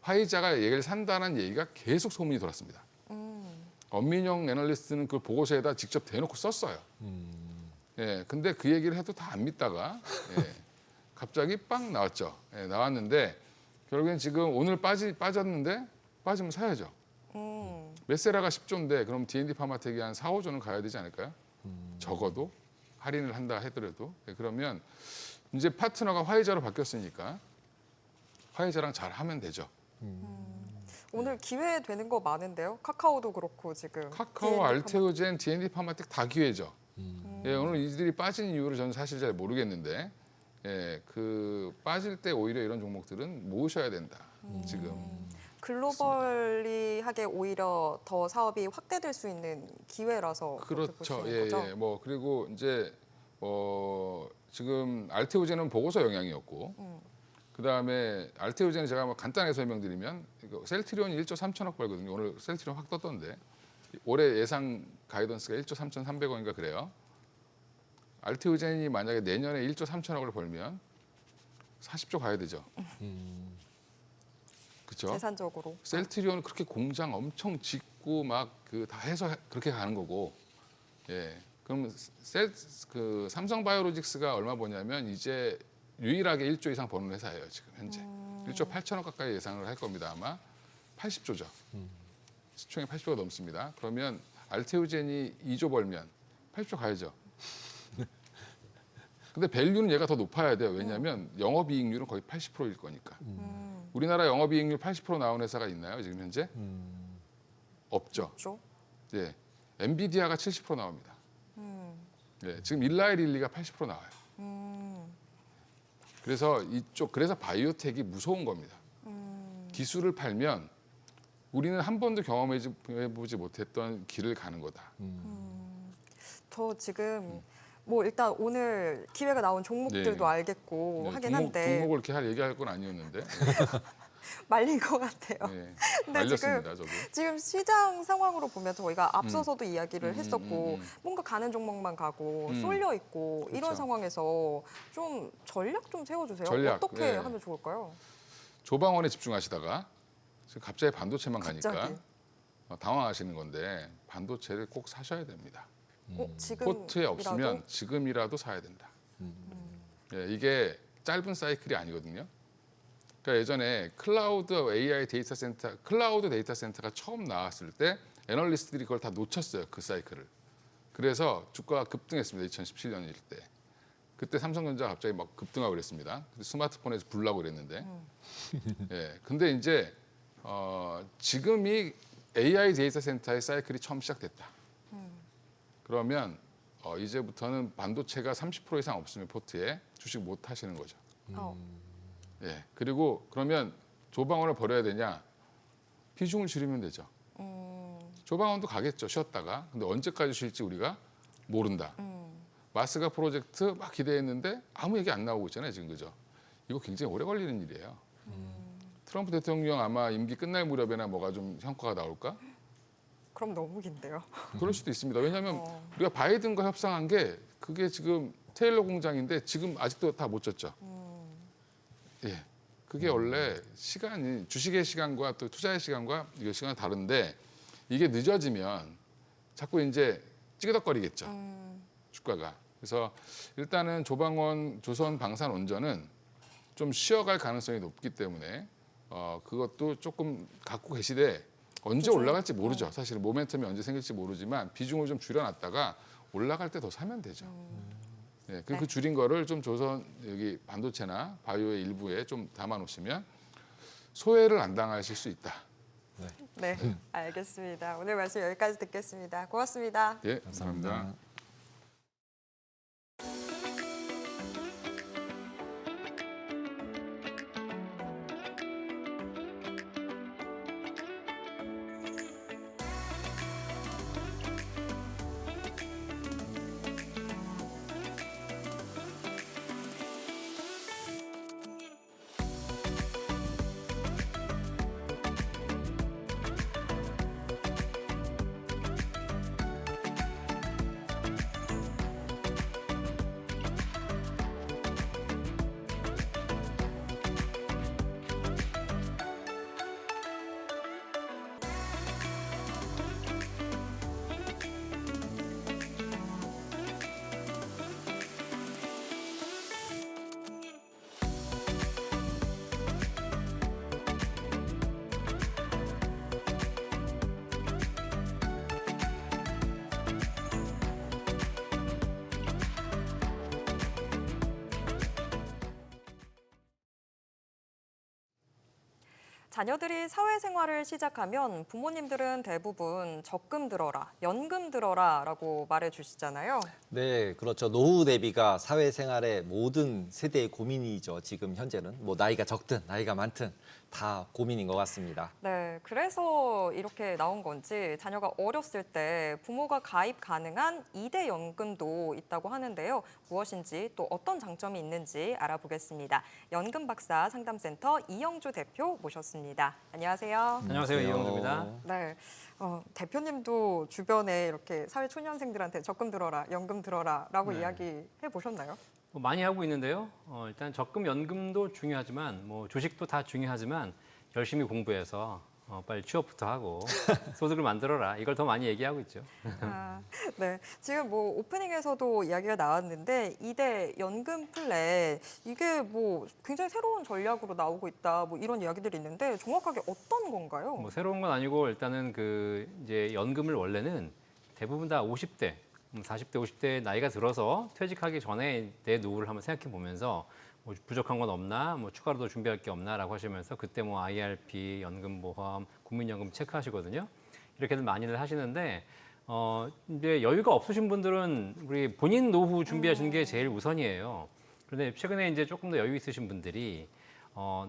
화이자가 얘기를 산다는 얘기가 계속 소문이 돌았습니다. 엄민영 애널리스트는 그 보고서에다 직접 대놓고 썼어요. 예, 근데 그 얘기를 해도 다 안 믿다가 예, 갑자기 빵 나왔죠. 예, 나왔는데 결국엔 지금 오늘 빠졌는데 빠지면 사야죠. 메세라가 10조인데 그럼 D&D 파마텍이 한 4, 5조는 가야 되지 않을까요? 적어도 할인을 한다 하더라도 그러면 이제 파트너가 화이자로 바뀌었으니까 화이자랑 잘 하면 되죠. 오늘 기회 되는 거 많은데요. 카카오도 그렇고 지금 카카오, D&D 알테오젠, D&D 파마텍 다 기회죠. 예, 오늘 이들이 빠진 이유를 저는 사실 잘 모르겠는데 예, 그 빠질 때 오히려 이런 종목들은 모으셔야 된다. 지금. 글로벌리하게 오히려 더 사업이 확대될 수 있는 기회라서 그렇게 그렇죠. 보시는 예, 거죠? 예. 뭐 그리고 이제 지금 알테오젠은 보고서 영향이었고 그다음에 알테오젠은 제가 뭐 간단하게 설명드리면 이거 셀트리온이 1조 3천억 벌거든요. 오늘 셀트리온 확 떴던데 올해 예상 가이던스가 1조 3,300억인가 그래요. 알테오젠이 만약에 내년에 1조 3천억을 벌면 40조 가야 되죠. 그렇죠? 재산적으로. 셀트리온은 그렇게 공장 엄청 짓고 막 그 다 해서 그렇게 가는 거고, 예. 그럼 그 삼성바이오로직스가 얼마 버냐면 이제 유일하게 1조 이상 버는 회사예요 지금 현재. 1조 8천억 가까이 예상을 할 겁니다 아마. 80조죠. 시총이 80조가 넘습니다. 그러면 알테오젠이 2조 벌면 80조 가야죠. 근데 밸류는 얘가 더 높아야 돼요. 왜냐하면 영업이익률은 거의 80%일 거니까. 우리나라 영업이익률 80% 나온 회사가 있나요 지금 현재? 없죠. 그렇죠? 예, 엔비디아가 70% 나옵니다. 예, 지금 일라이릴리가 80% 나와요. 그래서 그래서 바이오텍이 무서운 겁니다. 기술을 팔면 우리는 한 번도 경험해보지 못했던 길을 가는 거다. 저 지금 뭐 일단 오늘 기회가 나온 종목들도 네. 알겠고 네, 하긴 한데 종목을 이렇게 얘기할 건 아니었는데 말린 것 같아요. 네, 근데 알렸습니다 저도. 지금 시장 상황으로 보면 저희가 앞서서도 이야기를 했었고 음. 뭔가 가는 종목만 가고 쏠려 있고 이런 그렇죠. 상황에서 좀 전략 좀 세워주세요. 전략, 어떻게 네. 하면 좋을까요? 조방원에 집중하시다가 지금 갑자기 반도체만 가니까 갑자기. 당황하시는 건데 반도체를 꼭 사셔야 됩니다. 지금 포트에 없으면 지금이라도 사야 된다. 예, 이게 짧은 사이클이 아니거든요. 그러니까 예전에 클라우드 AI 데이터 센터, 클라우드 데이터 센터가 처음 나왔을 때 애널리스트들이 그걸 다 놓쳤어요. 그 사이클을. 그래서 주가가 급등했습니다. 2017년일 때. 그때 삼성전자가 갑자기 막 급등하고 그랬습니다. 스마트폰에서 불나고 그랬는데. 예, 근데 이제 지금이 AI 데이터 센터의 사이클이 처음 시작됐다. 그러면 이제부터는 반도체가 30% 이상 없으면 포트에 주식 못 하시는 거죠. 예, 그리고 그러면 조방원을 버려야 되냐? 비중을 줄이면 되죠. 조방원도 가겠죠, 쉬었다가. 근데 언제까지 쉴지 우리가 모른다. 마스가 프로젝트 막 기대했는데 아무 얘기 안 나오고 있잖아요, 지금 그죠? 이거 굉장히 오래 걸리는 일이에요. 트럼프 대통령 아마 임기 끝날 무렵에나 뭐가 좀 성과가 나올까? 그럼 너무 긴데요. 그럴 수도 있습니다. 왜냐하면 우리가 바이든과 협상한 게 그게 지금 테일러 공장인데 지금 아직도 다 못 졌죠. 예, 그게 원래 시간이 주식의 시간과 또 투자의 시간과 이거 시간이 다른데 이게 늦어지면 자꾸 이제 찌그덕거리겠죠. 주가가. 그래서 일단은 조방원 조선 방산 원전은 좀 쉬어갈 가능성이 높기 때문에 그것도 조금 갖고 계시되 언제 올라갈지 모르죠. 사실 모멘텀이 언제 생길지 모르지만 비중을 좀 줄여놨다가 올라갈 때 더 사면 되죠. 예, 그 줄인 거를 좀 조선 여기 반도체나 바이오의 일부에 좀 담아놓으시면 소외를 안 당하실 수 있다. 네, 알겠습니다. 오늘 말씀 여기까지 듣겠습니다. 고맙습니다. 예, 감사합니다. 자녀들이 사회생활을 시작하면 부모님들은 대부분 적금 들어라, 연금 들어라라고 말해주시잖아요. 네, 그렇죠. 노후 대비가 사회생활의 모든 세대의 고민이죠. 지금 현재는 뭐 나이가 적든 나이가 많든 다 고민인 것 같습니다. 네, 그래서 이렇게 나온 건지 자녀가 어렸을 때 부모가 가입 가능한 2대 연금도 있다고 하는데요. 무엇인지 또 어떤 장점이 있는지 알아보겠습니다. 연금 박사 상담센터 이영주 대표 모셨습니다. 안녕하세요. 안녕하세요. 이영주입니다. 네, 대표님도 주변에 이렇게 사회초년생들한테 적금 들어라, 연금 들어라라고 네. 이야기해 보셨나요? 뭐 많이 하고 있는데요. 일단 적금, 연금도 중요하지만 뭐 주식도 다 중요하지만 열심히 공부해서 빨리 취업부터 하고 소득을 만들어라. 이걸 더 많이 얘기하고 있죠. 네, 지금 뭐 오프닝에서도 이야기가 나왔는데 2대 연금 플랜 이게 뭐 굉장히 새로운 전략으로 나오고 있다. 뭐 이런 이야기들이 있는데 정확하게 어떤 건가요? 뭐 새로운 건 아니고 일단은 그 이제 연금을 원래는 대부분 다 50대, 40대, 50대 나이가 들어서 퇴직하기 전에 내 노후를 한번 생각해 보면서 뭐 부족한 건 없나, 뭐 추가로 더 준비할 게 없나라고 하시면서 그때 뭐 IRP, 연금보험, 국민연금 체크하시거든요. 이렇게들 많이들 하시는데 이제 여유가 없으신 분들은 우리 본인 노후 준비하시는 게 제일 우선이에요. 그런데 최근에 이제 조금 더 여유 있으신 분들이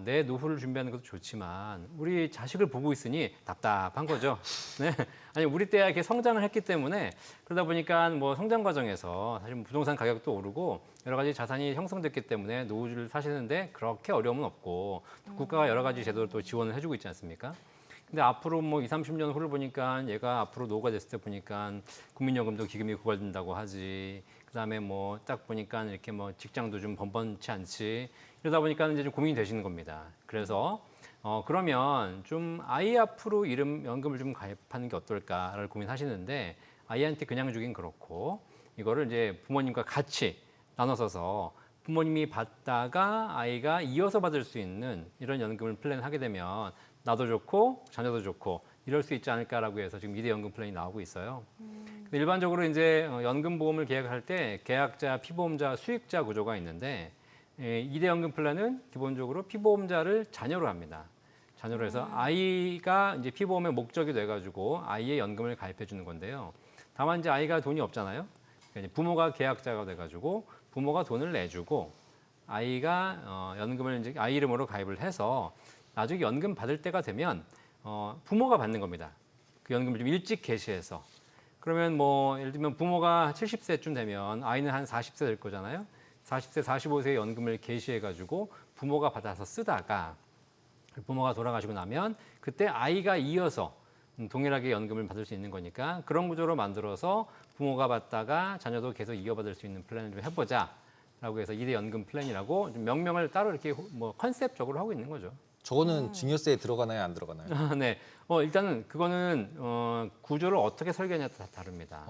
내 노후를 준비하는 것도 좋지만 우리 자식을 보고 있으니 답답한 거죠. 네. 아니 우리 때야 이렇게 성장을 했기 때문에 그러다 보니까 뭐 성장 과정에서 사실 부동산 가격도 오르고 여러 가지 자산이 형성됐기 때문에 노후를 사시는데 그렇게 어려움은 없고 국가가 여러 가지 제도를 또 지원을 해주고 있지 않습니까? 근데 앞으로 뭐 20, 30년 후를 보니까 얘가 앞으로 노후가 됐을 때 보니까 국민연금도 기금이 고갈된다고 하지. 그다음에 뭐 딱 보니까 이렇게 뭐 직장도 좀 번번치 않지. 이러다 보니까 이제 좀 고민이 되시는 겁니다. 그래서 그러면 좀 아이 앞으로 연금을 좀 가입하는 게 어떨까를 고민하시는데 아이한테 그냥 주긴 그렇고 이거를 이제 부모님과 같이 나눠 써서 부모님이 받다가 아이가 이어서 받을 수 있는 이런 연금을 플랜하게 되면 나도 좋고 자녀도 좋고 이럴 수 있지 않을까라고 해서 지금 2대 연금 플랜이 나오고 있어요. 근데 일반적으로 이제 연금 보험을 계약할 때 계약자, 피보험자, 수익자 구조가 있는데 2대 연금 플랜은 기본적으로 피보험자를 자녀로 합니다. 자녀로 해서 아이가 이제 피보험의 목적이 돼가지고 아이의 연금을 가입해 주는 건데요. 다만 이제 아이가 돈이 없잖아요. 그러니까 이제 부모가 계약자가 돼가지고 부모가 돈을 내주고 아이가 연금을 이제 아이 이름으로 가입을 해서 나중에 연금 받을 때가 되면 부모가 받는 겁니다. 그 연금을 좀 일찍 개시해서 그러면 뭐 예를 들면 부모가 70세쯤 되면 아이는 한 40세 될 거잖아요. 40세, 45세에 연금을 개시해가지고 부모가 받아서 쓰다가 부모가 돌아가시고 나면 그때 아이가 이어서 동일하게 연금을 받을 수 있는 거니까 그런 구조로 만들어서 부모가 받다가 자녀도 계속 이어받을 수 있는 플랜을 좀 해보자라고 해서 2대 연금 플랜이라고 좀 명명을 따로 이렇게 뭐 컨셉적으로 하고 있는 거죠. 저거는 증여세에 들어가나요, 안 들어가나요? 네, 일단은 그거는 구조를 어떻게 설계하냐에 따라 다릅니다.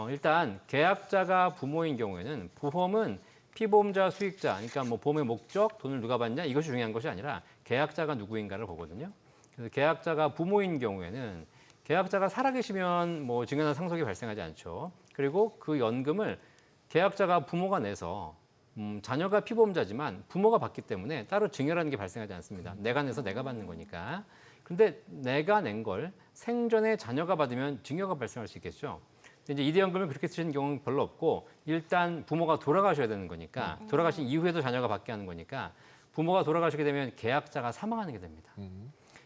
일단 계약자가 부모인 경우에는 보험은 피보험자, 수익자, 그러니까 뭐 보험의 목적, 돈을 누가 받냐 이것이 중요한 것이 아니라 계약자가 누구인가를 보거든요. 그래서 계약자가 부모인 경우에는 계약자가 살아계시면 뭐 증여나 상속이 발생하지 않죠. 그리고 그 연금을 계약자가 부모가 내서 자녀가 피보험자지만 부모가 받기 때문에 따로 증여라는 게 발생하지 않습니다. 내가 내서 내가 받는 거니까. 근데 내가 낸 걸 생전에 자녀가 받으면 증여가 발생할 수 있겠죠. 근데 이제 2대 연금을 그렇게 쓰시는 경우는 별로 없고 일단 부모가 돌아가셔야 되는 거니까 돌아가신 이후에도 자녀가 받게 하는 거니까 부모가 돌아가시게 되면 계약자가 사망하는 게 됩니다.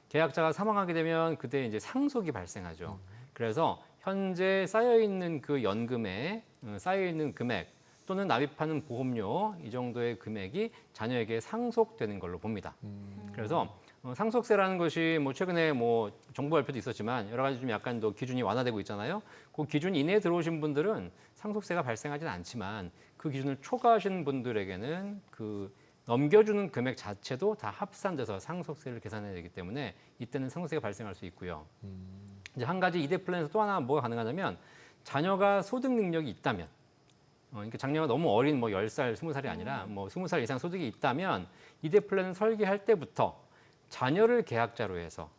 계약자가 사망하게 되면 그때 이제 상속이 발생하죠. 그래서 현재 쌓여 있는 그 연금에 쌓여 있는 금액 또는 납입하는 보험료 이 정도의 금액이 자녀에게 상속되는 걸로 봅니다. 그래서 상속세라는 것이 뭐 최근에 뭐 정부 발표도 있었지만 여러 가지 좀 약간 더 기준이 완화되고 있잖아요. 그 기준 이내에 들어오신 분들은 상속세가 발생하지는 않지만 그 기준을 초과하신 분들에게는 그 넘겨주는 금액 자체도 다 합산돼서 상속세를 계산해야 되기 때문에 이때는 상속세가 발생할 수 있고요. 이제 한 가지 2대 플랜에서 또 하나 뭐가 가능하냐면 자녀가 소득 능력이 있다면 그러니까 자녀가 너무 어린 뭐 10살, 20살이 아니라 뭐 20살 이상 소득이 있다면 2대 플랜을 설계할 때부터 자녀를 계약자로 해서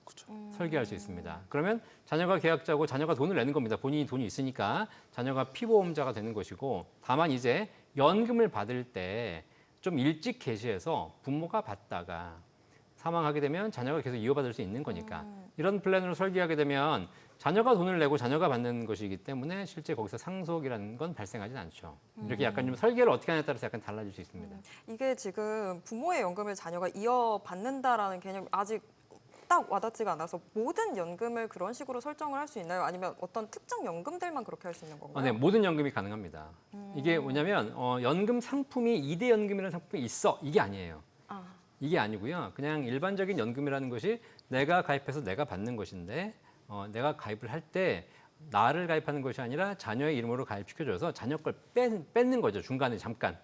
설계할 수 있습니다. 그러면 자녀가 계약자고 자녀가 돈을 내는 겁니다. 본인이 돈이 있으니까 자녀가 피보험자가 되는 것이고 다만 이제 연금을 받을 때 좀 일찍 개시해서 부모가 받다가 사망하게 되면 자녀가 계속 이어받을 수 있는 거니까 이런 플랜으로 설계하게 되면 자녀가 돈을 내고 자녀가 받는 것이기 때문에 실제 거기서 상속이라는 건 발생하지는 않죠. 이렇게 약간 좀 설계를 어떻게 하냐에 따라서 약간 달라질 수 있습니다. 이게 지금 부모의 연금을 자녀가 이어받는다라는 개념이 아직 딱 와닿지가 않아서 모든 연금을 그런 식으로 설정을 할 수 있나요? 아니면 어떤 특정 연금들만 그렇게 할 수 있는 건가요? 네, 모든 연금이 가능합니다. 이게 뭐냐면 연금 상품이 2대 연금이라는 상품이 있어 이게 아니에요. 이게 아니고요. 그냥 일반적인 연금이라는 것이 내가 가입해서 내가 받는 것인데 내가 가입을 할 때 나를 가입하는 것이 아니라 자녀의 이름으로 가입시켜줘서 자녀 걸 뺏는 거죠. 중간에 잠깐.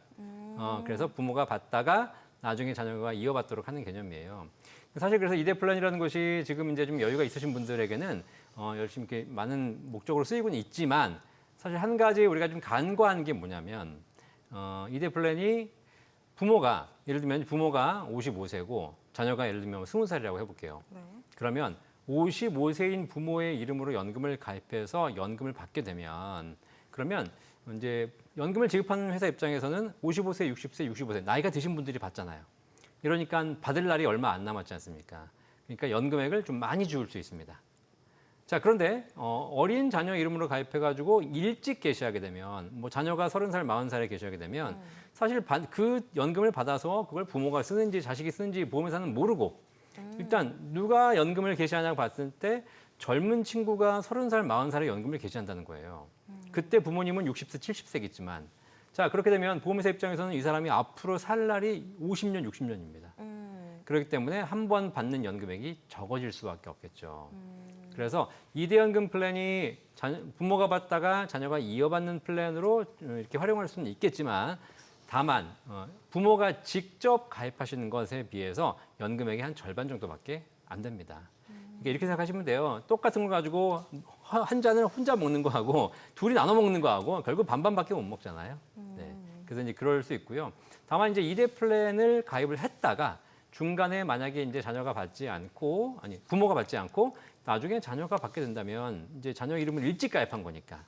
그래서 부모가 받다가 나중에 자녀가 이어받도록 하는 개념이에요. 사실 그래서 2대 플랜이라는 것이 지금 이제 좀 여유가 있으신 분들에게는 열심히 이렇게 많은 목적으로 쓰이고는 있지만 사실 한 가지 우리가 좀 간과한 게 뭐냐면 2대 플랜이 부모가 예를 들면 부모가 55세고 자녀가 예를 들면 20살이라고 해볼게요. 네. 그러면 55세인 부모의 이름으로 연금을 가입해서 연금을 받게 되면 그러면 이제 연금을 지급하는 회사 입장에서는 55세, 60세, 65세 나이가 드신 분들이 받잖아요. 이러니까 받을 날이 얼마 안 남았지 않습니까? 그러니까 연금액을 좀 많이 줄 수 있습니다. 자, 그런데 어린 자녀 이름으로 가입해가지고 일찍 개시하게 되면 뭐 자녀가 30살, 40살에 개시하게 되면 사실 그 연금을 받아서 그걸 부모가 쓰는지 자식이 쓰는지 보험회사는 모르고 일단 누가 연금을 개시하냐고 봤을 때 젊은 친구가 30살, 40살에 연금을 개시한다는 거예요. 그때 부모님은 60세, 70세겠지만 자 그렇게 되면 보험회사 입장에서는 이 사람이 앞으로 살 날이 50년, 60년입니다. 그렇기 때문에 한 번 받는 연금액이 적어질 수밖에 없겠죠. 그래서 2대 연금 플랜이 부모가 받다가 자녀가 이어받는 플랜으로 이렇게 활용할 수는 있겠지만 다만 부모가 직접 가입하시는 것에 비해서 연금액의 한 절반 정도밖에 안 됩니다. 그러니까 이렇게 생각하시면 돼요. 똑같은 걸 가지고 한 잔을 혼자 먹는 거하고 둘이 나눠 먹는 거하고 결국 반반밖에 못 먹잖아요. 네. 그래서 이제 그럴 수 있고요. 다만 이제 2대 플랜을 가입을 했다가 중간에 만약에 이제 자녀가 받지 않고 부모가 받지 않고 나중에 자녀가 받게 된다면 이제 자녀 이름을 일찍 가입한 거니까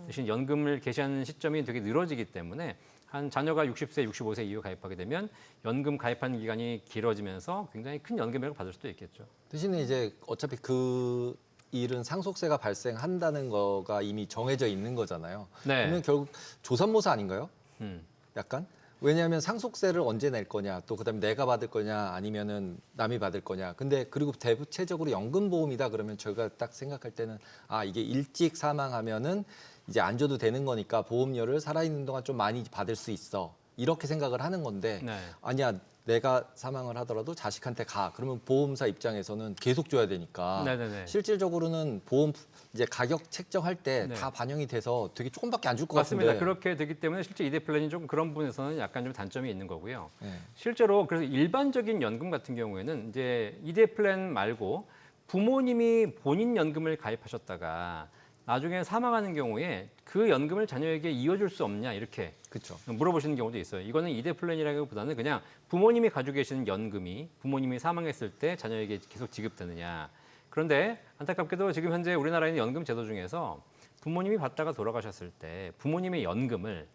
대신 연금을 개시하는 시점이 되게 늘어지기 때문에 한 자녀가 60세, 65세 이후 가입하게 되면 연금 가입하는 기간이 길어지면서 굉장히 큰 연금액을 받을 수도 있겠죠. 대신에 이제 어차피 그 일은 상속세가 발생한다는 거가 이미 정해져 있는 거잖아요. 네. 그러면 결국 조삼모사 아닌가요? 음. 약간? 왜냐하면 상속세를 언제 낼 거냐, 또 그다음에 내가 받을 거냐, 아니면은 남이 받을 거냐. 근데 그리고 대체적으로 연금보험이다 그러면 저희가 딱 생각할 때는 이게 일찍 사망하면은 이제 안 줘도 되는 거니까 보험료를 살아있는 동안 좀 많이 받을 수 있어. 이렇게 생각을 하는 건데 네. 아니야, 내가 사망을 하더라도 자식한테 가. 그러면 보험사 입장에서는 계속 줘야 되니까 네네네. 실질적으로는 보험 이제 가격 책정할 때 다 네. 반영이 돼서 되게 조금밖에 안 줄 것 맞습니다. 같은데. 그렇게 되기 때문에 실제 2대 플랜이 좀 그런 부분에서는 약간 좀 단점이 있는 거고요. 네. 실제로 그래서 일반적인 연금 같은 경우에는 이제 2대 플랜 말고 부모님이 본인 연금을 가입하셨다가 나중에 사망하는 경우에 그 연금을 자녀에게 이어줄 수 없냐 이렇게 그렇죠. 물어보시는 경우도 있어요. 이거는 2대 플랜이라기보다는 그냥 부모님이 가지고 계시는 연금이 부모님이 사망했을 때 자녀에게 계속 지급되느냐. 그런데 안타깝게도 지금 현재 우리나라에 있는 연금 제도 중에서 부모님이 받다가 돌아가셨을 때 부모님의 연금을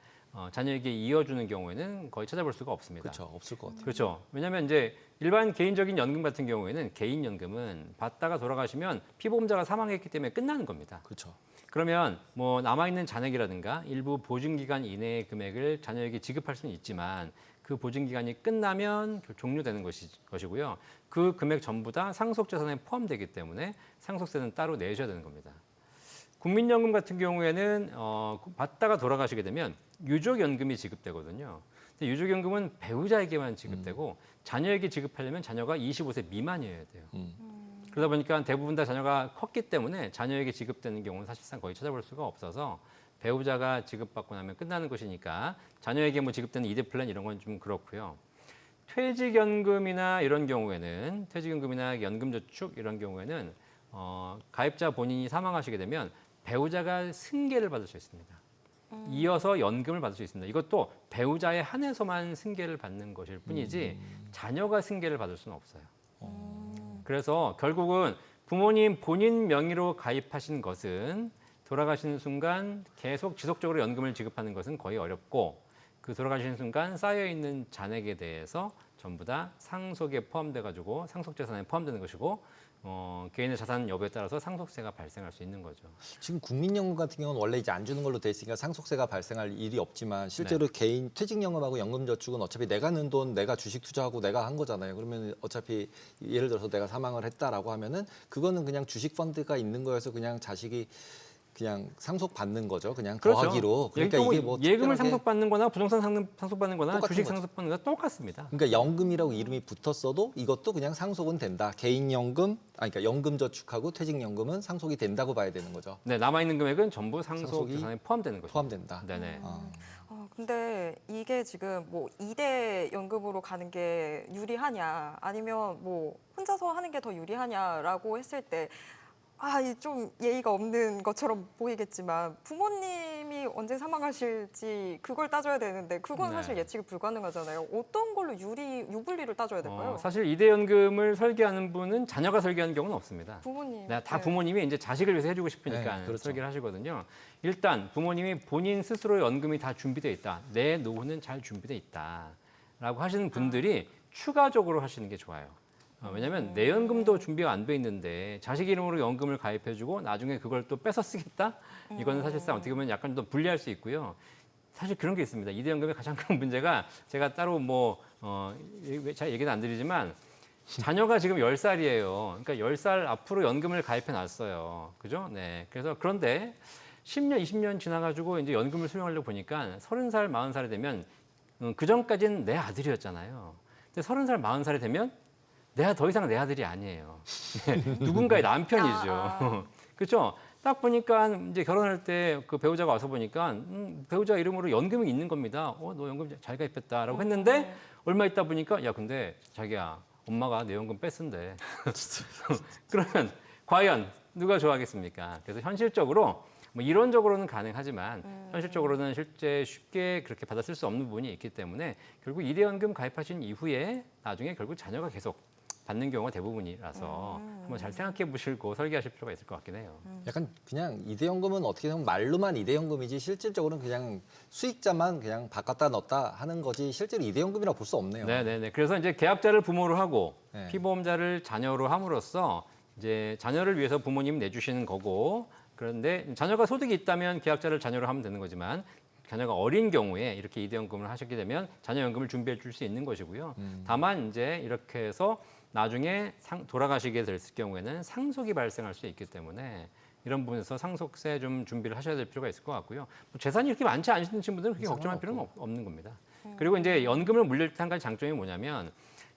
자녀에게 이어주는 경우에는 거의 찾아볼 수가 없습니다. 그렇죠. 없을 것 같아요. 그렇죠. 왜냐하면 이제 일반 개인적인 연금 같은 경우에는 개인 연금은 받다가 돌아가시면 피보험자가 사망했기 때문에 끝나는 겁니다. 그렇죠. 그러면 뭐 남아있는 잔액이라든가 일부 보증기간 이내의 금액을 자녀에게 지급할 수는 있지만 그 보증기간이 끝나면 종료되는 것이고요. 그 금액 전부 다 상속재산에 포함되기 때문에 상속세는 따로 내셔야 되는 겁니다. 국민연금 같은 경우에는 받다가 돌아가시게 되면 유족연금이 지급되거든요. 근데 유족연금은 배우자에게만 지급되고 자녀에게 지급하려면 자녀가 25세 미만이어야 돼요. 그러다 보니까 대부분 다 자녀가 컸기 때문에 자녀에게 지급되는 경우는 사실상 거의 찾아볼 수가 없어서 배우자가 지급받고 나면 끝나는 것이니까 자녀에게 뭐 지급되는 2대 플랜 이런 건 좀 그렇고요. 퇴직연금이나 이런 경우에는 퇴직연금이나 연금저축 이런 경우에는 가입자 본인이 사망하시게 되면 배우자가 승계를 받을 수 있습니다. 이어서 연금을 받을 수 있습니다. 이것도 배우자에 한해서만 승계를 받는 것일 뿐이지 자녀가 승계를 받을 수는 없어요. 그래서 결국은 부모님 본인 명의로 가입하신 것은 돌아가시는 순간 계속 지속적으로 연금을 지급하는 것은 거의 어렵고 그 돌아가시는 순간 쌓여있는 잔액에 대해서 전부 다 상속에 포함돼 가지고 상속재산에 포함되는 것이고 개인의 자산 여부에 따라서 상속세가 발생할 수 있는 거죠. 지금 국민연금 같은 경우는 원래 이제 안 주는 걸로 돼 있으니까 상속세가 발생할 일이 없지만 실제로 개인 퇴직연금하고 연금저축은 어차피 내가 넣은 돈 내가 주식 투자하고 내가 한 거잖아요. 그러면 어차피 예를 들어서 내가 사망을 했다라고 하면은 그거는 그냥 주식 펀드가 있는 거여서 그냥 자식이 그냥 상속받는 거죠. 그냥 더하기로. 그러니까 이게 뭐 예금을 특별하게- 상속받는 거나 부동산 상속받는 거나 똑같은 주식 거죠. 상속받는 거나 똑같습니다. 그러니까 연금이라고 이름이 붙었어도 이것도 그냥 상속은 된다. 개인연금, 그러니까 연금저축하고 퇴직연금은 상속이 된다고 봐야 되는 거죠. 네, 남아있는 금액은 전부 상속 상속이 재산에 포함되는 것입니다. 포함된다. 네네. 근데 이게 지금 뭐 2대 연금으로 가는 게 유리하냐 아니면 뭐 혼자서 하는 게 더 유리하냐라고 했을 때 좀 예의가 없는 것처럼 보이겠지만 부모님이 언제 사망하실지 그걸 따져야 되는데 그건 네. 사실 예측이 불가능하잖아요. 어떤 걸로 유불리를 따져야 될까요? 사실 2대 연금을 설계하는 분은 자녀가 설계하는 경우는 없습니다. 부모님. 네, 다 네. 부모님이 이제 자식을 위해서 해주고 싶으니까 네, 그렇죠. 설계를 하시거든요. 일단 부모님이 본인 스스로 연금이 다 준비돼 있다. 내 노후는 잘 준비돼 있다라고 하시는 분들이 추가적으로 하시는 게 좋아요. 왜냐하면 내 연금도 준비가 안 돼 있는데 자식 이름으로 연금을 가입해주고 나중에 그걸 또 뺏어 쓰겠다? 이거는 사실상 어떻게 보면 약간 더 불리할 수 있고요. 사실 그런 게 있습니다. 2대 연금의 가장 큰 문제가 제가 따로 잘 얘기는 안 드리지만 자녀가 지금 10살이에요. 그러니까 10살 앞으로 연금을 가입해 놨어요. 그죠? 네. 그래서 그런데 10년, 20년 지나가지고 이제 연금을 수령하려고 보니까 30살, 40살이 되면 그 전까지는 내 아들이었잖아요. 근데 30살, 40살이 되면 더 이상 내 아들이 아니에요. 누군가의 남편이죠. 그렇죠? 딱 보니까 이제 결혼할 때 그 배우자가 와서 보니까 배우자 이름으로 연금이 있는 겁니다. 너 연금 잘 가입했다라고 했는데 얼마 있다 보니까 야 근데 자기야 엄마가 내 연금 뺐은데 그러면 과연 누가 좋아하겠습니까? 그래서 현실적으로 뭐 이론적으로는 가능하지만 현실적으로는 실제 쉽게 그렇게 받아 쓸 수 없는 부분이 있기 때문에 결국 이대연금 가입하신 이후에 나중에 결국 자녀가 계속 받는 경우가 대부분이라서 한번 잘 생각해 보시고 설계하실 필요가 있을 것 같긴 해요. 약간 그냥 이대연금은 어떻게 보면 말로만 이대연금이지 실질적으로는 그냥 수익자만 그냥 바꿨다 넣었다 하는 거지 실제로 이대연금이라고 볼 수 없네요. 네네네. 그래서 이제 계약자를 부모로 하고 네. 피보험자를 자녀로 함으로써 이제 자녀를 위해서 부모님이 내주시는 거고 그런데 자녀가 소득이 있다면 계약자를 자녀로 하면 되는 거지만 자녀가 어린 경우에 이렇게 이대연금을 하셨게 되면 자녀연금을 준비해 줄 수 있는 것이고요. 다만 이제 이렇게 해서 나중에 돌아가시게 될 경우에는 상속이 발생할 수 있기 때문에 이런 부분에서 상속세 좀 준비를 하셔야 될 필요가 있을 것 같고요. 뭐 재산이 이렇게 많지 않으신 분들은 그렇게 걱정할 필요는 없는 겁니다. 그리고 이제 연금을 물릴 때 한 가지 장점이 뭐냐면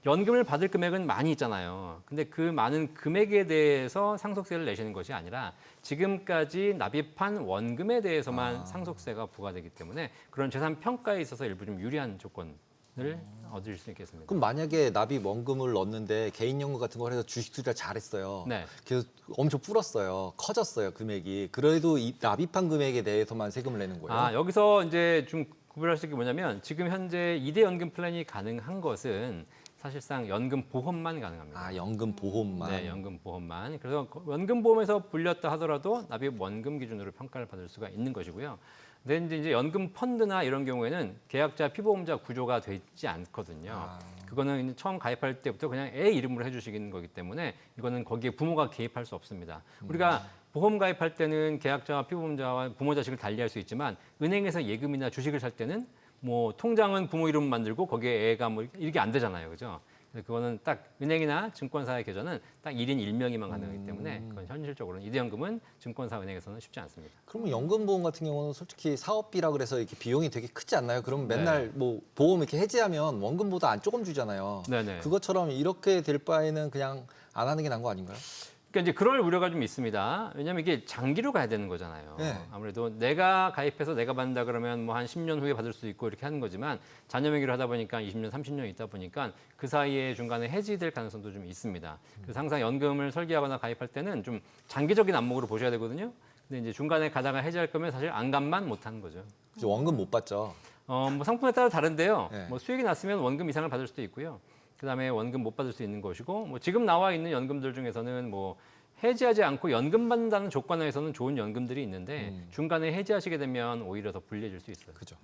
연금을 받을 금액은 많이 있잖아요. 근데 그 많은 금액에 대해서 상속세를 내시는 것이 아니라 지금까지 납입한 원금에 대해서만 상속세가 부과되기 때문에 그런 재산 평가에 있어서 일부 좀 유리한 조건을 얻을 수 있겠습니다. 그럼 만약에 납입 원금을 넣었는데 개인연금 같은 걸 해서 주식 투자 잘했어요. 네. 그래서 엄청 불었어요. 커졌어요, 금액이. 그래도 이 납입한 금액에 대해서만 세금을 내는 거예요. 여기서 이제 좀 구별할 수 있는 게 뭐냐면 지금 현재 이대 연금 플랜이 가능한 것은 사실상 연금 보험만 가능합니다. 연금 보험만. 네, 연금 보험만. 그래서 연금 보험에서 불렸다 하더라도 납입 원금 기준으로 평가를 받을 수가 있는 것이고요. 근데 이제 연금 펀드나 이런 경우에는 계약자, 피보험자 구조가 되지 않거든요. 그거는 이제 처음 가입할 때부터 그냥 애 이름으로 해주시는 거기 때문에 이거는 거기에 부모가 개입할 수 없습니다. 우리가 보험 가입할 때는 계약자와 피보험자와 부모 자식을 달리할 수 있지만 은행에서 예금이나 주식을 살 때는 뭐 통장은 부모 이름 만들고 거기에 애가 뭐 이렇게 안 되잖아요, 그죠? 그래서 그거는 딱 은행이나 증권사의 계좌는 딱 1인 1명이만 가능하기 때문에 그건 현실적으로는 이대연금은 증권사 은행에서는 쉽지 않습니다. 그러면 연금보험 같은 경우는 솔직히 사업비라 그래서 이렇게 비용이 되게 크지 않나요? 그럼 맨날 네. 뭐 보험 이렇게 해지하면 원금보다 안 조금 주잖아요. 네네. 그것처럼 이렇게 될 바에는 그냥 안 하는 게 나은 거 아닌가요? 그러니까 이제 그럴 우려가 좀 있습니다. 왜냐하면 이게 장기로 가야 되는 거잖아요. 네. 아무래도 내가 가입해서 내가 받는다 그러면 뭐 한 10년 후에 받을 수 있고 이렇게 하는 거지만 자녀 명의로 하다 보니까 20년, 30년 있다 보니까 그 사이에 중간에 해지될 가능성도 좀 있습니다. 그래서 항상 연금을 설계하거나 가입할 때는 좀 장기적인 안목으로 보셔야 되거든요. 근데 이제 중간에 가다가 해지할 거면 사실 안감만 못 하는 거죠. 그죠, 원금 못 받죠. 뭐 상품에 따라 다른데요. 네. 뭐 수익이 났으면 원금 이상을 받을 수도 있고요. 그다음에 원금 못 받을 수 있는 것이고 뭐 지금 나와 있는 연금들 중에서는 뭐 해지하지 않고 연금 받는다는 조건하에서는 좋은 연금들이 있는데 중간에 해지하시게 되면 오히려 더 불리해질 수 있어요. 그죠.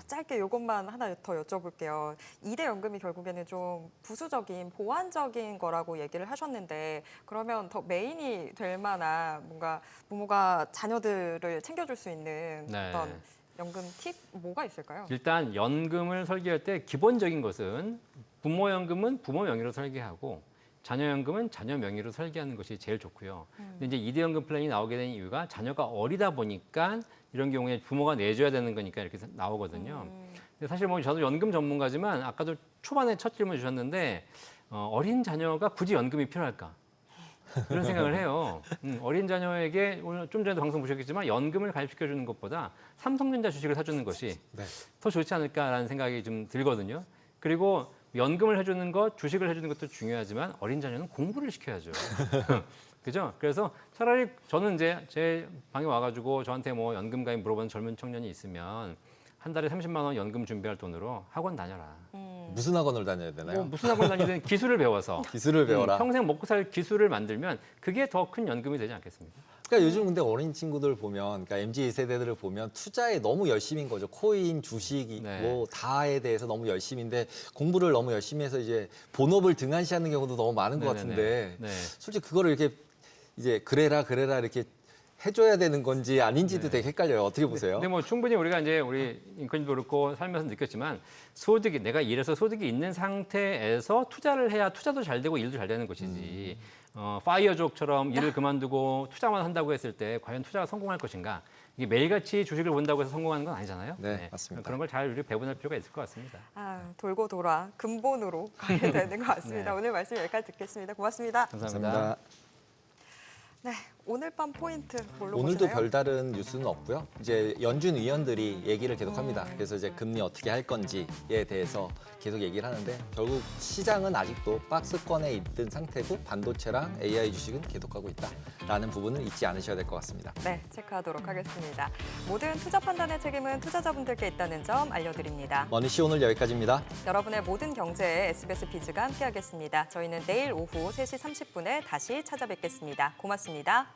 짧게 이것만 하나 더 여쭤볼게요. 이대 연금이 결국에는 좀 부수적인 보완적인 거라고 얘기를 하셨는데 그러면 더 메인이 될 만한 뭔가 부모가 자녀들을 챙겨줄 수 있는 네. 어떤 연금 팁 뭐가 있을까요? 일단 연금을 설계할 때 기본적인 것은 부모 연금은 부모 명의로 설계하고 자녀 연금은 자녀 명의로 설계하는 것이 제일 좋고요. 근데 이제 이대 연금 플랜이 나오게 된 이유가 자녀가 어리다 보니까 이런 경우에 부모가 내줘야 되는 거니까 이렇게 나오거든요. 근데 사실 뭐 저도 연금 전문가지만 아까도 초반에 첫 질문 주셨는데 어린 자녀가 굳이 연금이 필요할까? 그런 생각을 해요. 어린 자녀에게 오늘 좀 전에도 방송 보셨겠지만 연금을 가입시켜 주는 것보다 삼성전자 주식을 사주는 것이 네. 더 좋지 않을까라는 생각이 좀 들거든요. 그리고 연금을 해주는 것, 주식을 해주는 것도 중요하지만 어린 자녀는 공부를 시켜야죠. 그죠? 그래서 차라리 저는 이제 제 방에 와가지고 저한테 뭐 연금 가입 물어보는 젊은 청년이 있으면 한 달에 30만 원 연금 준비할 돈으로 학원 다녀라. 무슨 학원을 다녀야 되나요? 뭐 무슨 학원 다니든 기술을 배워서 기술을 배워라. 평생 먹고 살 기술을 만들면 그게 더 큰 연금이 되지 않겠습니까? 그러니까 요즘 근데 어린 친구들 보면, 그러니까 MZ 세대들을 보면 투자에 너무 열심인 거죠. 코인, 주식, 네. 뭐 다에 대해서 너무 열심인데 공부를 너무 열심히 해서 이제 본업을 등한시하는 경우도 너무 많은 것 네네네. 같은데 네. 솔직히 그거를 이렇게 이제 그래라 이렇게 해줘야 되는 건지 아닌지도 되게 헷갈려요. 어떻게 보세요? 근데 뭐 충분히 우리가 이제 우리 인권도 그렇고 살면서 느꼈지만 소득이 내가 일해서 소득이 있는 상태에서 투자를 해야 투자도 잘 되고 일도 잘 되는 것이지. 파이어족처럼 일을 그만두고 투자만 한다고 했을 때 과연 투자가 성공할 것인가? 이게 매일같이 주식을 본다고 해서 성공하는 건 아니잖아요. 네, 맞습니다. 그런 걸 잘 우리 배분할 필요가 있을 것 같습니다. 돌고 돌아 근본으로 가야 되는 것 같습니다. 네. 오늘 말씀 여기까지 듣겠습니다. 고맙습니다. 감사합니다. 감사합니다. 네, 오늘 밤 포인트 뭘로 오늘도 보시나요? 별다른 뉴스는 없고요. 이제 연준 위원들이 얘기를 계속합니다. 그래서 이제 금리 어떻게 할 건지에 대해서 계속 얘기를 하는데 결국 시장은 아직도 박스권에 있던 상태고 반도체랑 AI 주식은 계속하고 있다라는 부분은 잊지 않으셔야 될 것 같습니다. 네, 체크하도록 하겠습니다. 모든 투자 판단의 책임은 투자자분들께 있다는 점 알려드립니다. 머니씨 오늘 여기까지입니다. 여러분의 모든 경제에 SBS 비즈가 함께하겠습니다. 저희는 내일 오후 3시 30분에 다시 찾아뵙겠습니다. 고맙습니다.